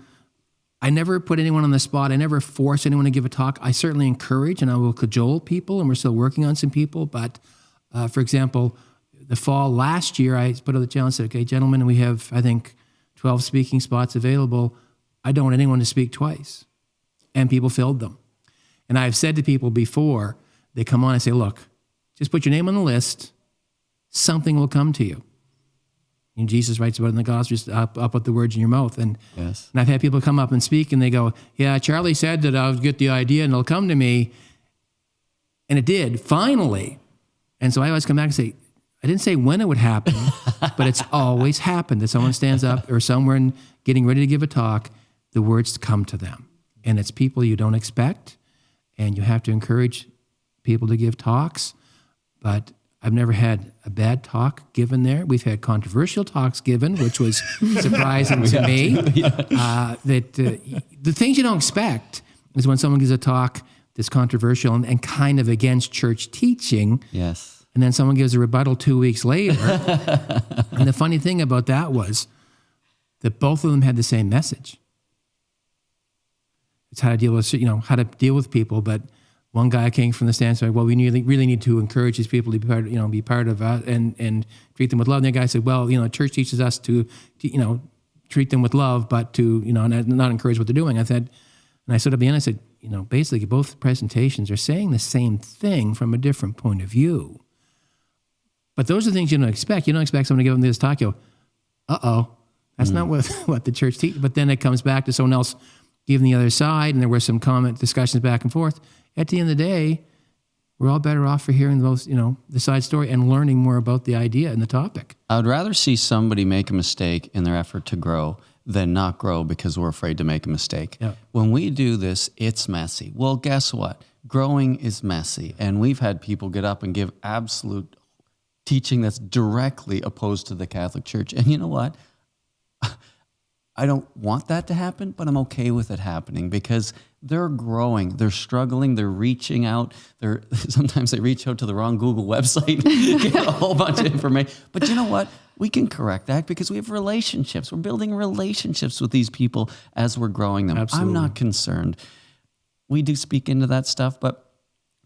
I never put anyone on the spot. I never force anyone to give a talk. I certainly encourage and I will cajole people, and we're still working on some people. But for example, the fall last year, I put out the challenge, said, okay, gentlemen, we have, I think, 12 speaking spots available. I don't want anyone to speak twice. And people filled them. And I've said to people before, they come on and say, look, just put your name on the list. Something will come to you. And Jesus writes about it in the Gospels, up with the words in your mouth. And, Yes. and I've had people come up and speak and they go, yeah, Charlie said that I'll get the idea and it'll come to me. And it did, finally. And so I always come back and say, I didn't say when it would happen, but it's always happened that someone stands up or somewhere and getting ready to give a talk, the words come to them. And it's people you don't expect. And you have to encourage people to give talks. But I've never had a bad talk given there. We've had controversial talks given, which was surprising to me. The things you don't expect is when someone gives a talk that's controversial and kind of against church teaching. Yes. And then someone gives a rebuttal 2 weeks later. And the funny thing about that was that both of them had the same message. It's how to deal with, how to deal with people. But one guy came from the stance of, well, we really need to encourage these people to be part of us and treat them with love. And the guy said, well, church teaches us to treat them with love, but to, not encourage what they're doing. I said, and I stood up at the end, I said, basically both presentations are saying the same thing from a different point of view. But those are things you don't expect. You don't expect someone to give them this talk. You go, uh-oh, that's not what the church teaches. But then it comes back to someone else giving the other side, and there were some discussions back and forth. At the end of the day, we're all better off for hearing the side story and learning more about the idea and the topic. I would rather see somebody make a mistake in their effort to grow than not grow because we're afraid to make a mistake. Yeah. When we do this, it's messy. Well, guess what? Growing is messy. And we've had people get up and give absolute teaching that's directly opposed to the Catholic Church. And you know what? I don't want that to happen, but I'm okay with it happening because they're growing, they're struggling, they're reaching out. Sometimes they reach out to the wrong Google website, get a whole bunch of information. But you know what? We can correct that because we have relationships. We're building relationships with these people as we're growing them. Absolutely. I'm not concerned. We do speak into that stuff, but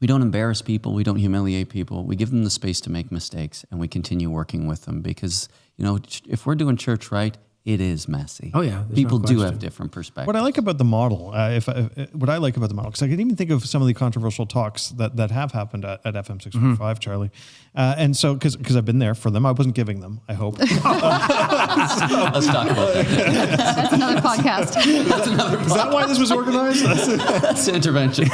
we don't embarrass people. We don't humiliate people. We give them the space to make mistakes, and we continue working with them because, if we're doing church right, it is messy. Oh, yeah, there's People no do question. have different perspectives. What I like about the model, because I can even think of some of the controversial talks that have happened at FM645, Charlie. And so, because I've been there for them, I wasn't giving them, I hope. Let's talk about that. That's another podcast. Is that why this was organized? That's intervention.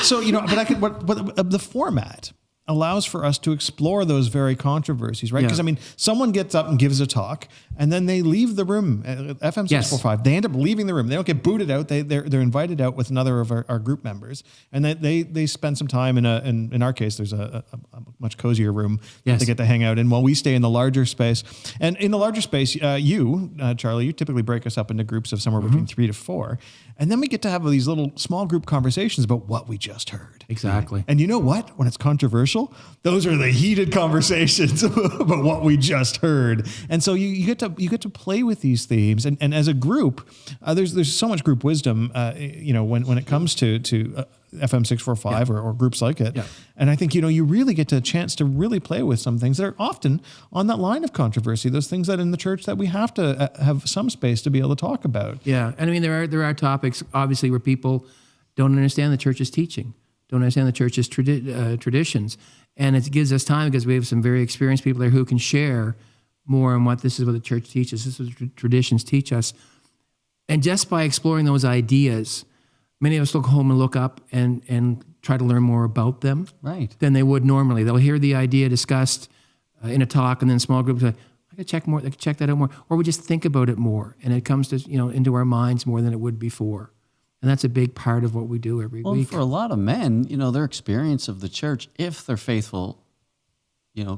So, but the format allows for us to explore those very controversies, right? Yeah. Because someone gets up and gives a talk, and then they leave the room. FM645, They end up leaving the room. They don't get booted out. They're invited out with another of our group members, and they spend some time in our case, there's a much cozier room that they get to hang out in while we stay in the larger space. And in the larger space, Charlie, you typically break us up into groups of somewhere between 3 to 4, and then we get to have these little small group conversations about what we just heard. Exactly. And you know what? When it's controversial, those are the heated conversations about what we just heard. And so you get to play with these themes. And as a group, there's so much group wisdom, when it comes to FM645 or groups like it. Yeah. And I think, you really get a chance to really play with some things that are often on that line of controversy, those things that in the church that we have to have some space to be able to talk about. Yeah, and there are topics, obviously, where people don't understand the church's teaching, don't understand the church's traditions. And it gives us time because we have some very experienced people there who can share more on this is what the church teaches, this is what traditions teach us. And just by exploring those ideas, many of us look home and look up and try to learn more about them Right. than they would normally. They'll hear the idea discussed in a talk, and then small groups like, I could check more, I could check that out more. Or we just think about it more, and it comes to into our minds more than it would before. And that's a big part of what we do every Well, week. for a lot of men, their experience of the church, if they're faithful,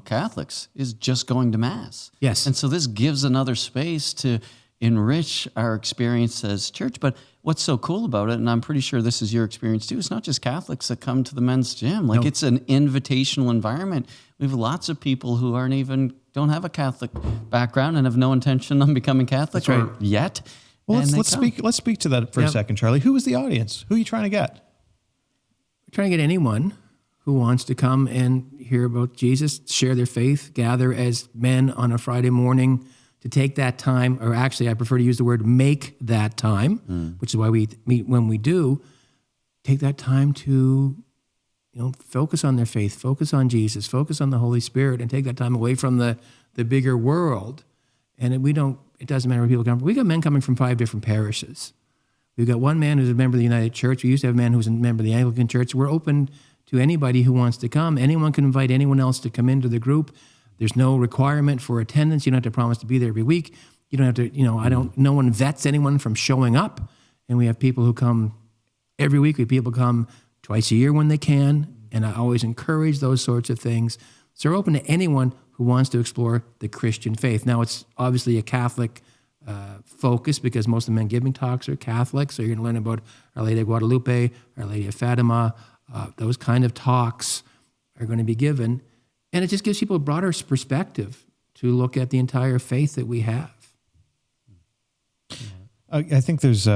Catholics, is just going to Mass. Yes. And so this gives another space to enrich our experience as church. But what's so cool about it, and I'm pretty sure this is your experience too, it's not just Catholics that come to the men's gym. Like, it's an invitational environment. We have lots of people who don't have a Catholic background and have no intention on becoming Catholic That's right. yet. Well, And let's speak to that for a second, Charlie. Who is the audience? Who are you trying to get? We're trying to get anyone who wants to come and hear about Jesus, share their faith, gather as men on a Friday morning to take that time, or actually I prefer to use the word make that time, which is why we meet when we do, take that time to, focus on their faith, focus on Jesus, focus on the Holy Spirit, and take that time away from the bigger world. And it doesn't matter where people come from. We got men coming from 5 different parishes. We've got one man who's a member of the United Church. We used to have a man who's a member of the Anglican Church. We're open to anybody who wants to come. Anyone can invite anyone else to come into the group. There's no requirement for attendance. You don't have to promise to be there every week. You don't have to, no one vets anyone from showing up. And we have people who come every week. We have people come twice a year when they can. And I always encourage those sorts of things. So we're open to anyone who wants to explore the Christian faith. Now, it's obviously a Catholic focus because most of the men giving talks are Catholic. So you're going to learn about Our Lady of Guadalupe, Our Lady of Fatima. Those kind of talks are going to be given. And it just gives people a broader perspective to look at the entire faith that we have. I think there's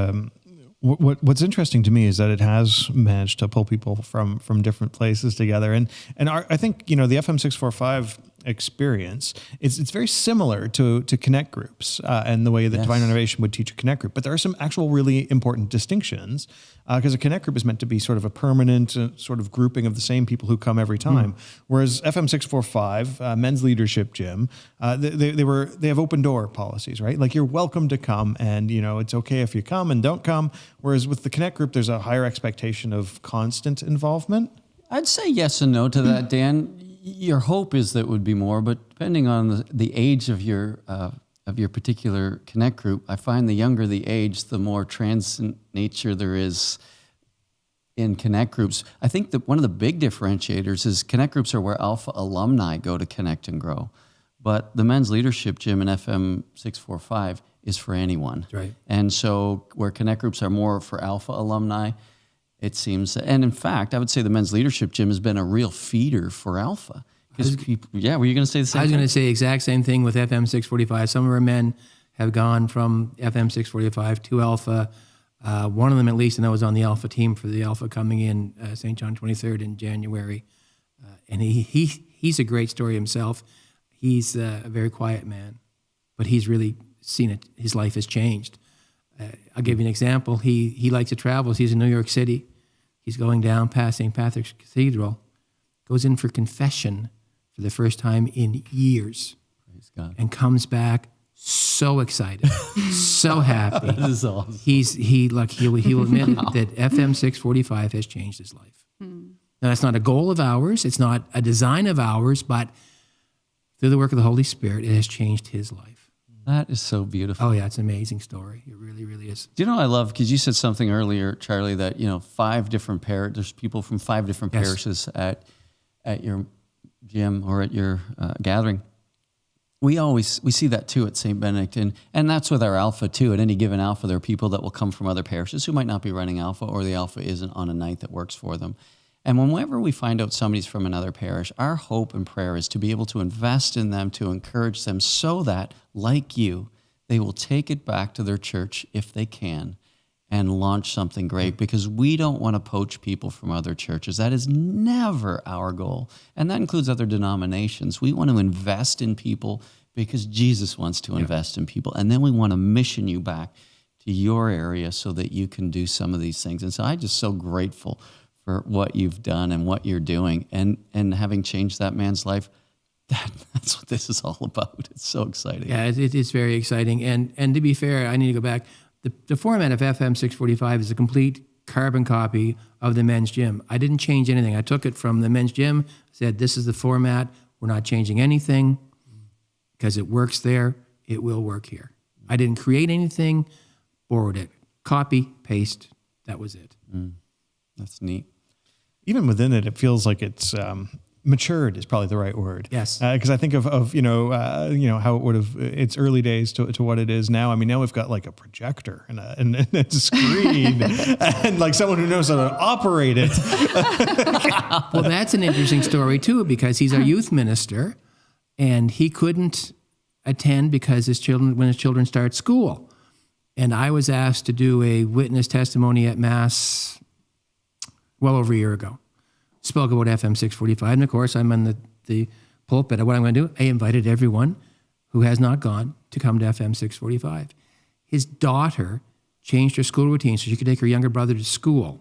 what's interesting to me is that it has managed to pull people from different places together, and I think the FM645 experience it's very similar to connect groups and the way that Divine Renovation would teach a connect group, but there are some actual really important distinctions because a connect group is meant to be sort of a permanent sort of grouping of the same people who come every time, whereas FM645 men's leadership gym they have open door policies, right? Like you're welcome to come, and it's okay if you come and don't come, whereas with the connect group there's a higher expectation of constant involvement. I'd say yes and no to that, Dan. Your hope is that it would be more, but depending on the age of your particular connect group, I find the younger the age, the more transient nature there is in connect groups. I think that one of the big differentiators is connect groups are where Alpha alumni go to connect and grow, but the men's leadership gym in FM645 is for anyone. That's right. And so where connect groups are more for Alpha alumni, it seems, and in fact, I would say the men's leadership gym has been a real feeder for Alpha. Were you going to say the same thing? I was going to say the exact same thing with FM645. Some of our men have gone from FM645 to Alpha. One of them, at least, I know, was on the Alpha team for the Alpha coming in St. John 23rd in January. And he's a great story himself. He's a very quiet man, but he's really seen it. His life has changed. I'll give you an example. He likes to travel. He's in New York City. He's going down past St. Patrick's Cathedral, goes in for confession for the first time in years. Praise God. And comes back so excited, so happy. This is awesome. He will admit that FM645 has changed his life. Now, that's not a goal of ours. It's not a design of ours, but through the work of the Holy Spirit, it has changed his life. That is so beautiful. Oh, yeah, it's an amazing story. It really, really is. Do you know I love, because you said something earlier, Charlie, that, 5 different there's people from 5 different parishes at your gym or at your gathering. We see that too at Saint Benedict, and that's with our Alpha too. At any given Alpha, there are people that will come from other parishes who might not be running Alpha, or the Alpha isn't on a night that works for them. And whenever we find out somebody's from another parish, our hope and prayer is to be able to invest in them, to encourage them so that, like you, they will take it back to their church if they can and launch something great, because we don't want to poach people from other churches. That is never our goal. And that includes other denominations. We want to invest in people because Jesus wants to invest in people. And then we want to mission you back to your area so that you can do some of these things. And so I'm just so grateful for what you've done and what you're doing, and having changed that man's life. That's what this is all about. It's so exciting. Yeah, it is very exciting. And to be fair, I need to go back. The format of FM645 is a complete carbon copy of the men's gym. I didn't change anything. I took it from the men's gym, said this is the format. We're not changing anything because it works there. It will work here. I didn't create anything, borrowed it. Copy, paste, that was it. That's neat. Even within it, it feels like it's matured is probably the right word. Yes. Because I think of how it would have its early days to what it is now. I mean, now we've got like a projector and a screen and like someone who knows how to operate it. Well, that's an interesting story too, because he's our youth minister and he couldn't attend because when his children start school. And I was asked to do a witness testimony at Mass well over a year ago. Spoke about FM645, and of course I'm on the pulpit. What I'm going to do, I invited everyone who has not gone to come to FM 645. His daughter changed her school routine so she could take her younger brother to school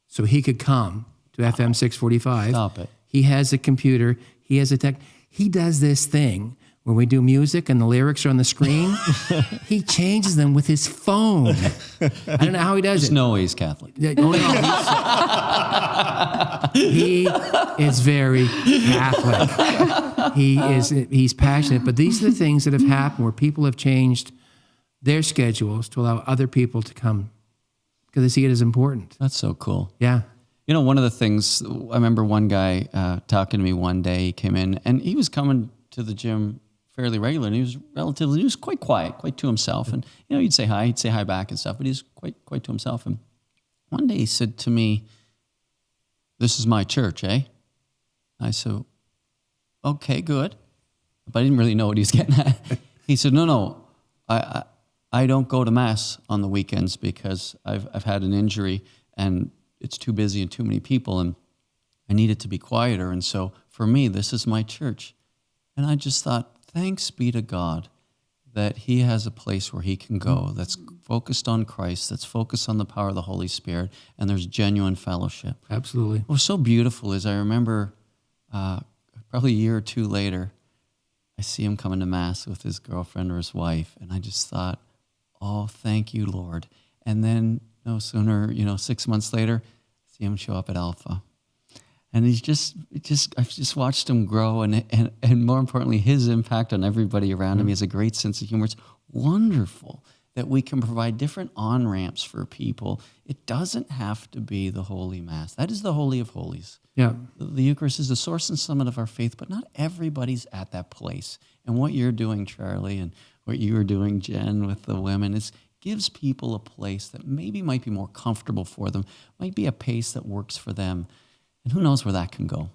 so he could come to FM 645. Stop it. He has a computer. He has a tech. He does this thing when we do music and the lyrics are on the screen. He changes them with his phone. I don't know how he does it. No, he's Catholic. Oh, no, he is very Catholic. He's passionate. But these are the things that have happened where people have changed their schedules to allow other people to come because they see it as important. That's so cool. Yeah. You know, one of the things, I remember one guy talking to me one day, he came in and he was coming to the gym fairly regular and he was quite quiet, quite to himself. And, you know, he'd say hi back and stuff, but he's quite to himself. And one day he said to me, "This is my church, eh?" I said, "Okay, good." But I didn't really know what he was getting at. He said, No, I don't go to mass on the weekends because I've had an injury and it's too busy and too many people and I need it to be quieter. And so for me, this is my church. And I just thought, thanks be to God that he has a place where he can go that's focused on Christ, that's focused on the power of the Holy Spirit, and there's genuine fellowship. Absolutely. What was so beautiful is I remember probably a year or two later, I see him coming to mass with his girlfriend or his wife, and I just thought, oh, thank you, Lord. And then no sooner, 6 months later, see him show up at Alpha. And I've just watched him grow and more importantly, his impact on everybody around him. He has a great sense of humor. It's wonderful that we can provide different on-ramps for people. It doesn't have to be the Holy Mass. That is the Holy of Holies. Yeah. The Eucharist is the source and summit of our faith, but not everybody's at that place. And what you're doing, Charley, and what you are doing, Jen, with the women, is gives people a place that maybe might be more comfortable for them, might be a pace that works for them. And who knows where that can go.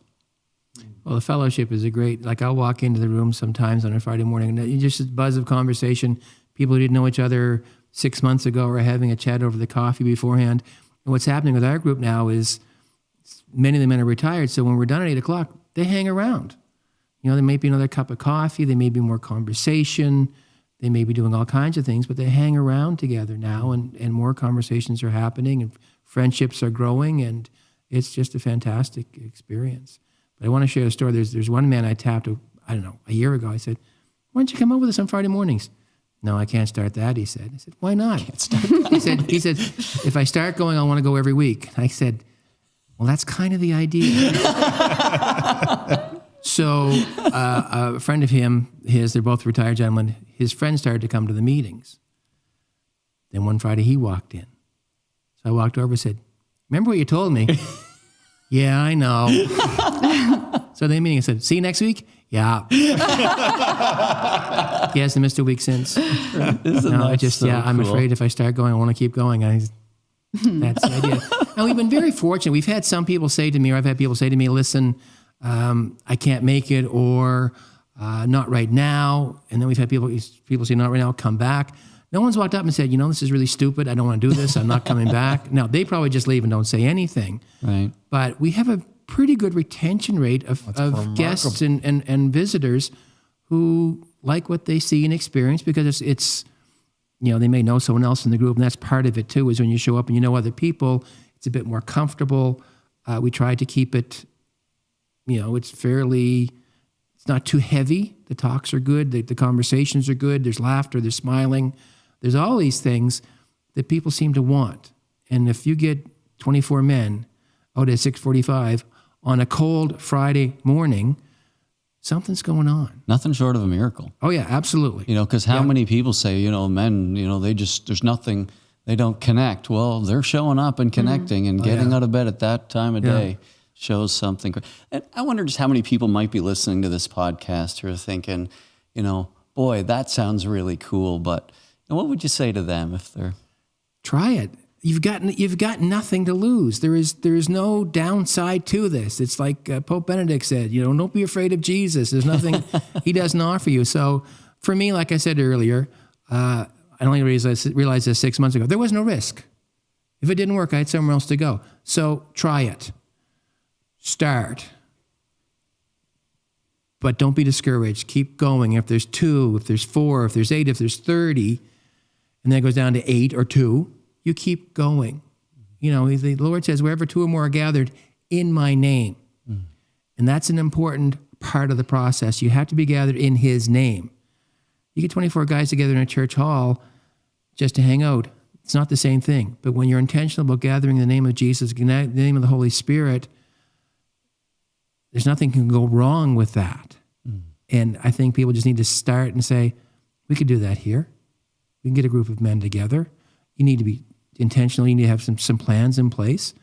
Well, the fellowship is I'll walk into the room sometimes on a Friday morning and you just a buzz of conversation. People who didn't know each other 6 months ago are having a chat over the coffee beforehand. And what's happening with our group now is many of the men are retired. So when we're done at 8 o'clock, they hang around. There may be another cup of coffee. There may be more conversation. They may be doing all kinds of things, but they hang around together now and more conversations are happening and friendships are growing and it's just a fantastic experience. But I want to share a story. There's one man I tapped, a year ago. I said, "Why don't you come over with us on Friday mornings?" "No, I can't start that," he said. I said, "Why not?" Can't start that. He said, "If I start going, I want to go every week." I said, "Well, that's kind of the idea." So a friend of they're both retired gentlemen, his friends started to come to the meetings. Then one Friday he walked in. So I walked over and said, "Remember what you told me?" "Yeah, I know." So the meeting, I said, "See you next week?" "Yeah." He hasn't missed a week since. I'm afraid if I start going, I want to keep going. That's the idea. And we've been very fortunate. We've had some people say to me, or I've had people say to me, "Listen, I can't make it," or "Not right now." And then we've had people say, "Not right now, come back." No one's walked up and said, "This is really stupid. I don't want to do this. I'm not coming back." Now, they probably just leave and don't say anything. Right. But we have a pretty good retention rate of guests and visitors who like what they see and experience because it's they may know someone else in the group, and that's part of it too, is when you show up and you know other people, it's a bit more comfortable. We try to keep it, it's not too heavy. The talks are good. The conversations are good. There's laughter. There's smiling. There's all these things that people seem to want. And if you get 24 men out at 6:45 on a cold Friday morning, something's going on. Nothing short of a miracle. Oh, yeah, absolutely. Because how many people say, men, there's nothing, they don't connect. Well, they're showing up and connecting and getting out of bed at that time of day shows something. And I wonder just how many people might be listening to this podcast who are thinking, boy, that sounds really cool, but what would you say to them if they're... Try it. You've got nothing to lose. There is no downside to this. It's like Pope Benedict said, don't be afraid of Jesus. There's nothing he doesn't offer you. So for me, like I said earlier, I only realized this 6 months ago, there was no risk. If it didn't work, I had somewhere else to go. So try it. Start. But don't be discouraged. Keep going. If there's 2, if there's 4, if there's 8, if there's 30, and then it goes down to 8 or 2, you keep going. You know, the Lord says, wherever 2 or more are gathered in my name. And that's an important part of the process. You have to be gathered in his name. You get 24 guys together in a church hall just to hang out. It's not the same thing. But when you're intentional about gathering in the name of Jesus, in the name of the Holy Spirit, there's nothing can go wrong with that. And I think people just need to start and say, we could do that here. We can get a group of men together. You need to be intentional. You need to have some plans in place.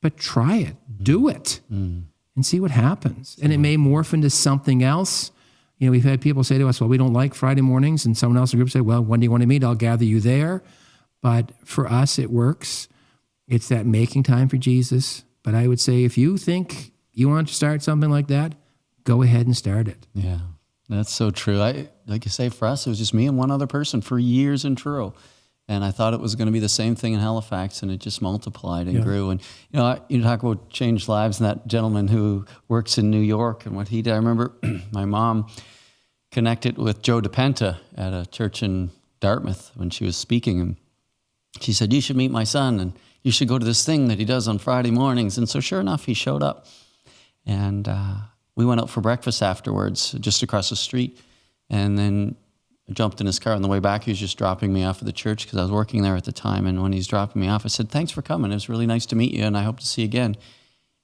But try it. Do it. And see what happens. And it may morph into something else. You know, we've had people say to us, well, we don't like Friday mornings. And someone else in the group say, well, when do you want to meet? I'll gather you there. But for us, it works. It's that making time for Jesus. But I would say if you think you want to start something like that, go ahead and start it. Yeah, that's so true. Like you say, for us, it was just me and one other person for years in Truro. And I thought it was going to be the same thing in Halifax, and it just multiplied and grew. And, you know, you talk about changed lives, and that gentleman who works in New York and what he did. I remember my mom connected with Joe DePenta at a church in Dartmouth when she was speaking. And she said, you should meet my son, and you should go to this thing that he does on Friday mornings. And so sure enough, he showed up. And we went out for breakfast afterwards, just across the street. And then I jumped in his car on the way back. He was just dropping me off at the church because I was working there at the time. And when he's dropping me off, I said, thanks for coming. It was really nice to meet you, and I hope to see you again.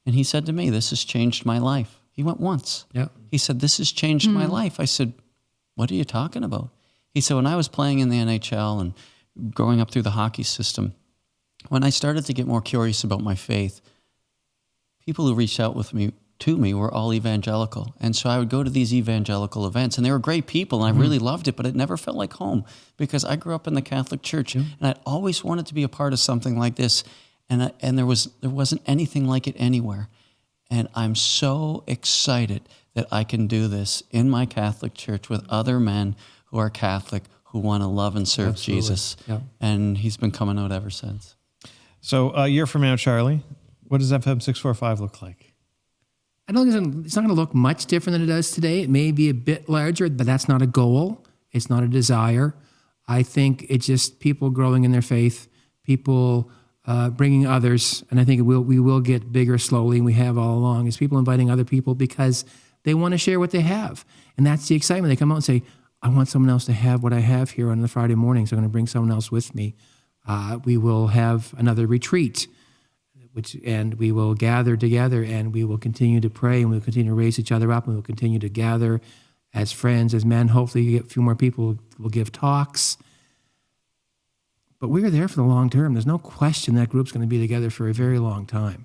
And he said to me, this has changed my life. He went once. Yeah. He said, this has changed my life. I said, what are you talking about? He said, when I was playing in the NHL and growing up through the hockey system, when I started to get more curious about my faith, people who reached out to me were all evangelical. And so I would go to these evangelical events, and they were great people, and I really loved it, but it never felt like home because I grew up in the Catholic Church, and I always wanted to be a part of something like this, and there wasn't anything like it anywhere. And I'm so excited that I can do this in my Catholic Church with other men who are Catholic who want to love and serve Jesus. Yeah. And he's been coming out ever since. So a year from now, Charley, what does FM645 look like? I don't think it's not going to look much different than it does today. It may be a bit larger, but that's not a goal. It's not a desire. I think it's just people growing in their faith, people bringing others, and I think we will get bigger slowly, and we have all along. It's people inviting other people because they want to share what they have, and that's the excitement. They come out and say, I want someone else to have what I have here on the Friday morning, so I'm going to bring someone else with me. We will have another retreat, and we will gather together, and we will continue to pray, and we'll continue to raise each other up, and we'll continue to gather as friends, as men. Hopefully you get a few more people will give talks. But we're there for the long term. There's no question that group's going to be together for a very long time.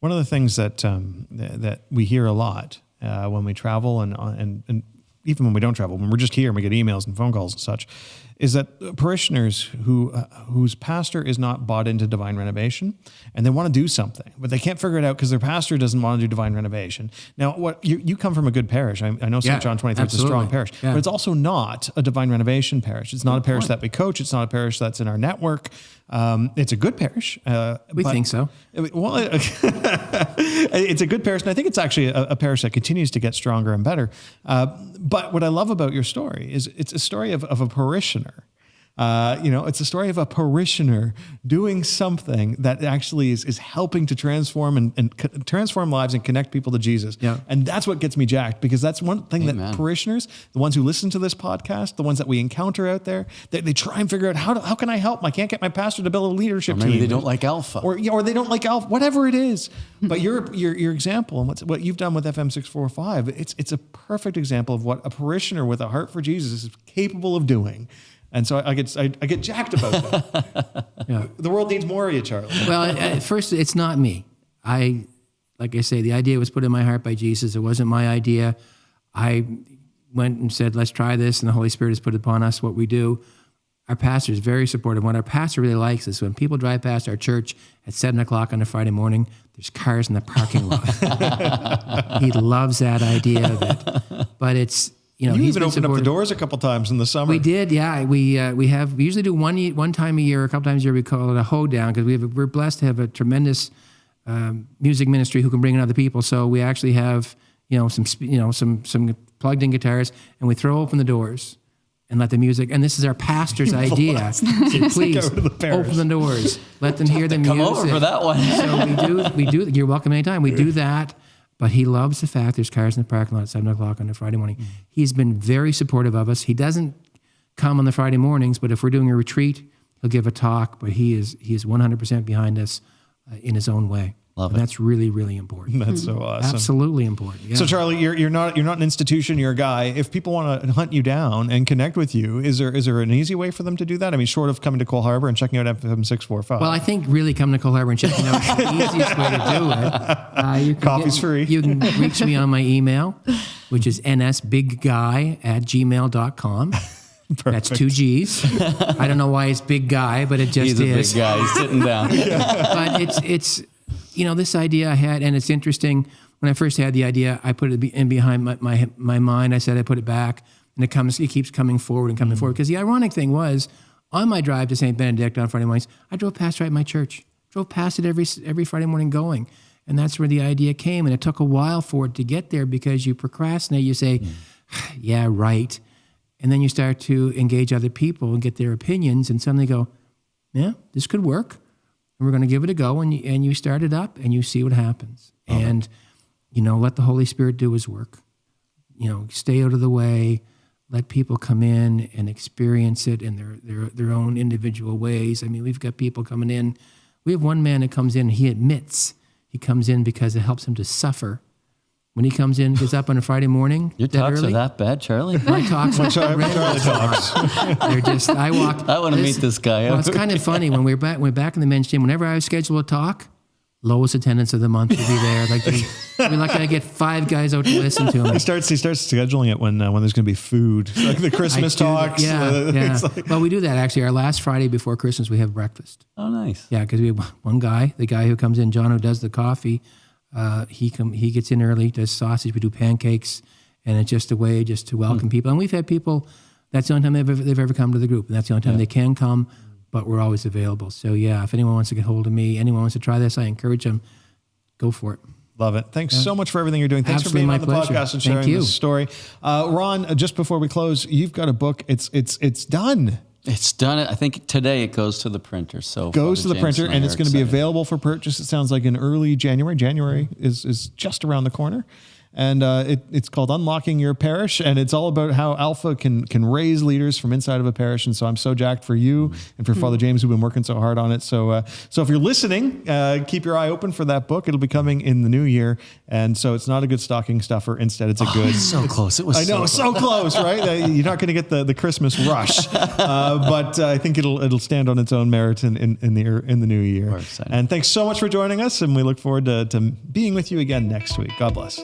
One of the things that that we hear a lot when we travel and even when we don't travel, when we're just here and we get emails and phone calls and such, is that parishioners whose pastor is not bought into divine renovation and they want to do something, but they can't figure it out because their pastor doesn't want to do divine renovation. Now, what you come from a good parish. I know St. John 23 is a strong parish, but it's also not a divine renovation parish. It's not a parish that we coach. It's not a parish that's in our network. It's a good parish. We think so. Well, it's a good parish, and I think it's actually a parish that continues to get stronger and better. But what I love about your story is it's a story of a parishioner. It's a story of a parishioner doing something that actually is helping to transform and transform lives and connect people to Jesus. Yeah. And that's what gets me jacked, because that's one thing that parishioners, the ones who listen to this podcast, the ones that we encounter out there, they try and figure out how can I help? I can't get my pastor to build a leadership team. Maybe they don't like Alpha. Or they don't like Alpha, whatever it is. But your example and what you've done with FM645, it's a perfect example of what a parishioner with a heart for Jesus is capable of doing. And so I get jacked about that. Yeah. The world needs more of you, Charley. Well, at first, it's not me. Like I say, the idea was put in my heart by Jesus. It wasn't my idea. I went and said, let's try this, and the Holy Spirit has put upon us what we do. Our pastor is very supportive. What our pastor really likes is when people drive past our church at 7 o'clock on a Friday morning, there's cars in the parking lot. He loves that idea of it. But it's... You even opened up the doors a couple times in the summer. We did, yeah. We usually do one time a year, a couple times a year. We call it a hoedown because we're blessed to have a tremendous music ministry who can bring in other people. So we actually have some plugged in guitars, and we throw open the doors and let the music. And this is our pastor's idea. So please Go to the parish. open the doors, let them hear the music. Come over for that one. So we do. You're welcome anytime. We do that. But he loves the fact there's cars in the parking lot at 7 o'clock on a Friday morning. He's been very supportive of us. He doesn't come on the Friday mornings, but if we're doing a retreat, he'll give a talk. But he is 100% behind us in his own way. Love And it. that's really, really important. That's so awesome. Absolutely important. Yeah. So Charley, you're not an institution. You're a guy. If people want to hunt you down and connect with you, is there an easy way for them to do that? I mean, short of coming to Cole Harbour and checking out FM645. Well, I think really coming to Cole Harbour and checking out is the easiest way to do it. Coffee's free. You can reach me on my email, which is nsbigguy@gmail.com. That's 2 G's. I don't know why it's big guy, but it just He's a is. big guy. He's sitting down. But it's this idea I had, and it's interesting. When I first had the idea, I put it in behind my mind. I said I put it back, and it keeps coming forward and coming forward. Because the ironic thing was, on my drive to Saint Benedict on Friday mornings, I drove past right my church. Drove past it every Friday morning going, and that's where the idea came. And it took a while for it to get there because you procrastinate. You say, "Yeah, right." And then you start to engage other people and get their opinions and suddenly go, yeah, this could work. And we're going to give it a go. And you start it up and you see what happens. And, let the Holy Spirit do his work. Stay out of the way. Let people come in and experience it in their own individual ways. I mean, we've got people coming in. We have one man that comes in, he admits he comes in because it helps him to suffer. When he comes in, gets up on a Friday morning. Your talks are that bad, Charlie? My talks are Charley talks. They're just, I want to meet this guy. Well, it's kind of funny when we're back in the men's gym. Whenever I schedule a talk, lowest attendance of the month will be there. We're lucky I get 5 guys out to listen to him. He starts scheduling it when there's going to be food, like the Christmas talks. Yeah. It's like, Well, we do that actually. Our last Friday before Christmas, we have breakfast. Oh, nice. Yeah, because we have one guy, the guy who comes in, John, who does the coffee. He gets in early, does sausage. We do pancakes, and it's just a way just to welcome people. And we've had people. That's the only time they've ever come to the group, and that's the only time they can come. But we're always available. So yeah, if anyone wants to get hold of me, anyone wants to try this, I encourage them. Go for it. love it. Thanks so much for everything you're doing. Thanks Absolutely, for being on the my pleasure. podcast and sharing this story. Ron, just before we close, you've got a book. It's done. It's done. I think today it goes to the printer. So Goes to the James printer, and I and are it's going to be excited. available for purchase. It sounds like in early January. January is just around the corner. And it's called Unlocking Your Parish, and it's all about how Alpha can raise leaders from inside of a parish. And so I'm so jacked for you and for Father James, who've been working so hard on it. So if you're listening, keep your eye open for that book. It'll be coming in the new year. And so it's not a good stocking stuffer. Instead, it's a good. So close. It was. I know, so close, right? You're not going to get the Christmas rush, but I think it'll stand on its own merit in the new year. excited. And thanks so much for joining us, and we look forward to being with you again next week. God bless.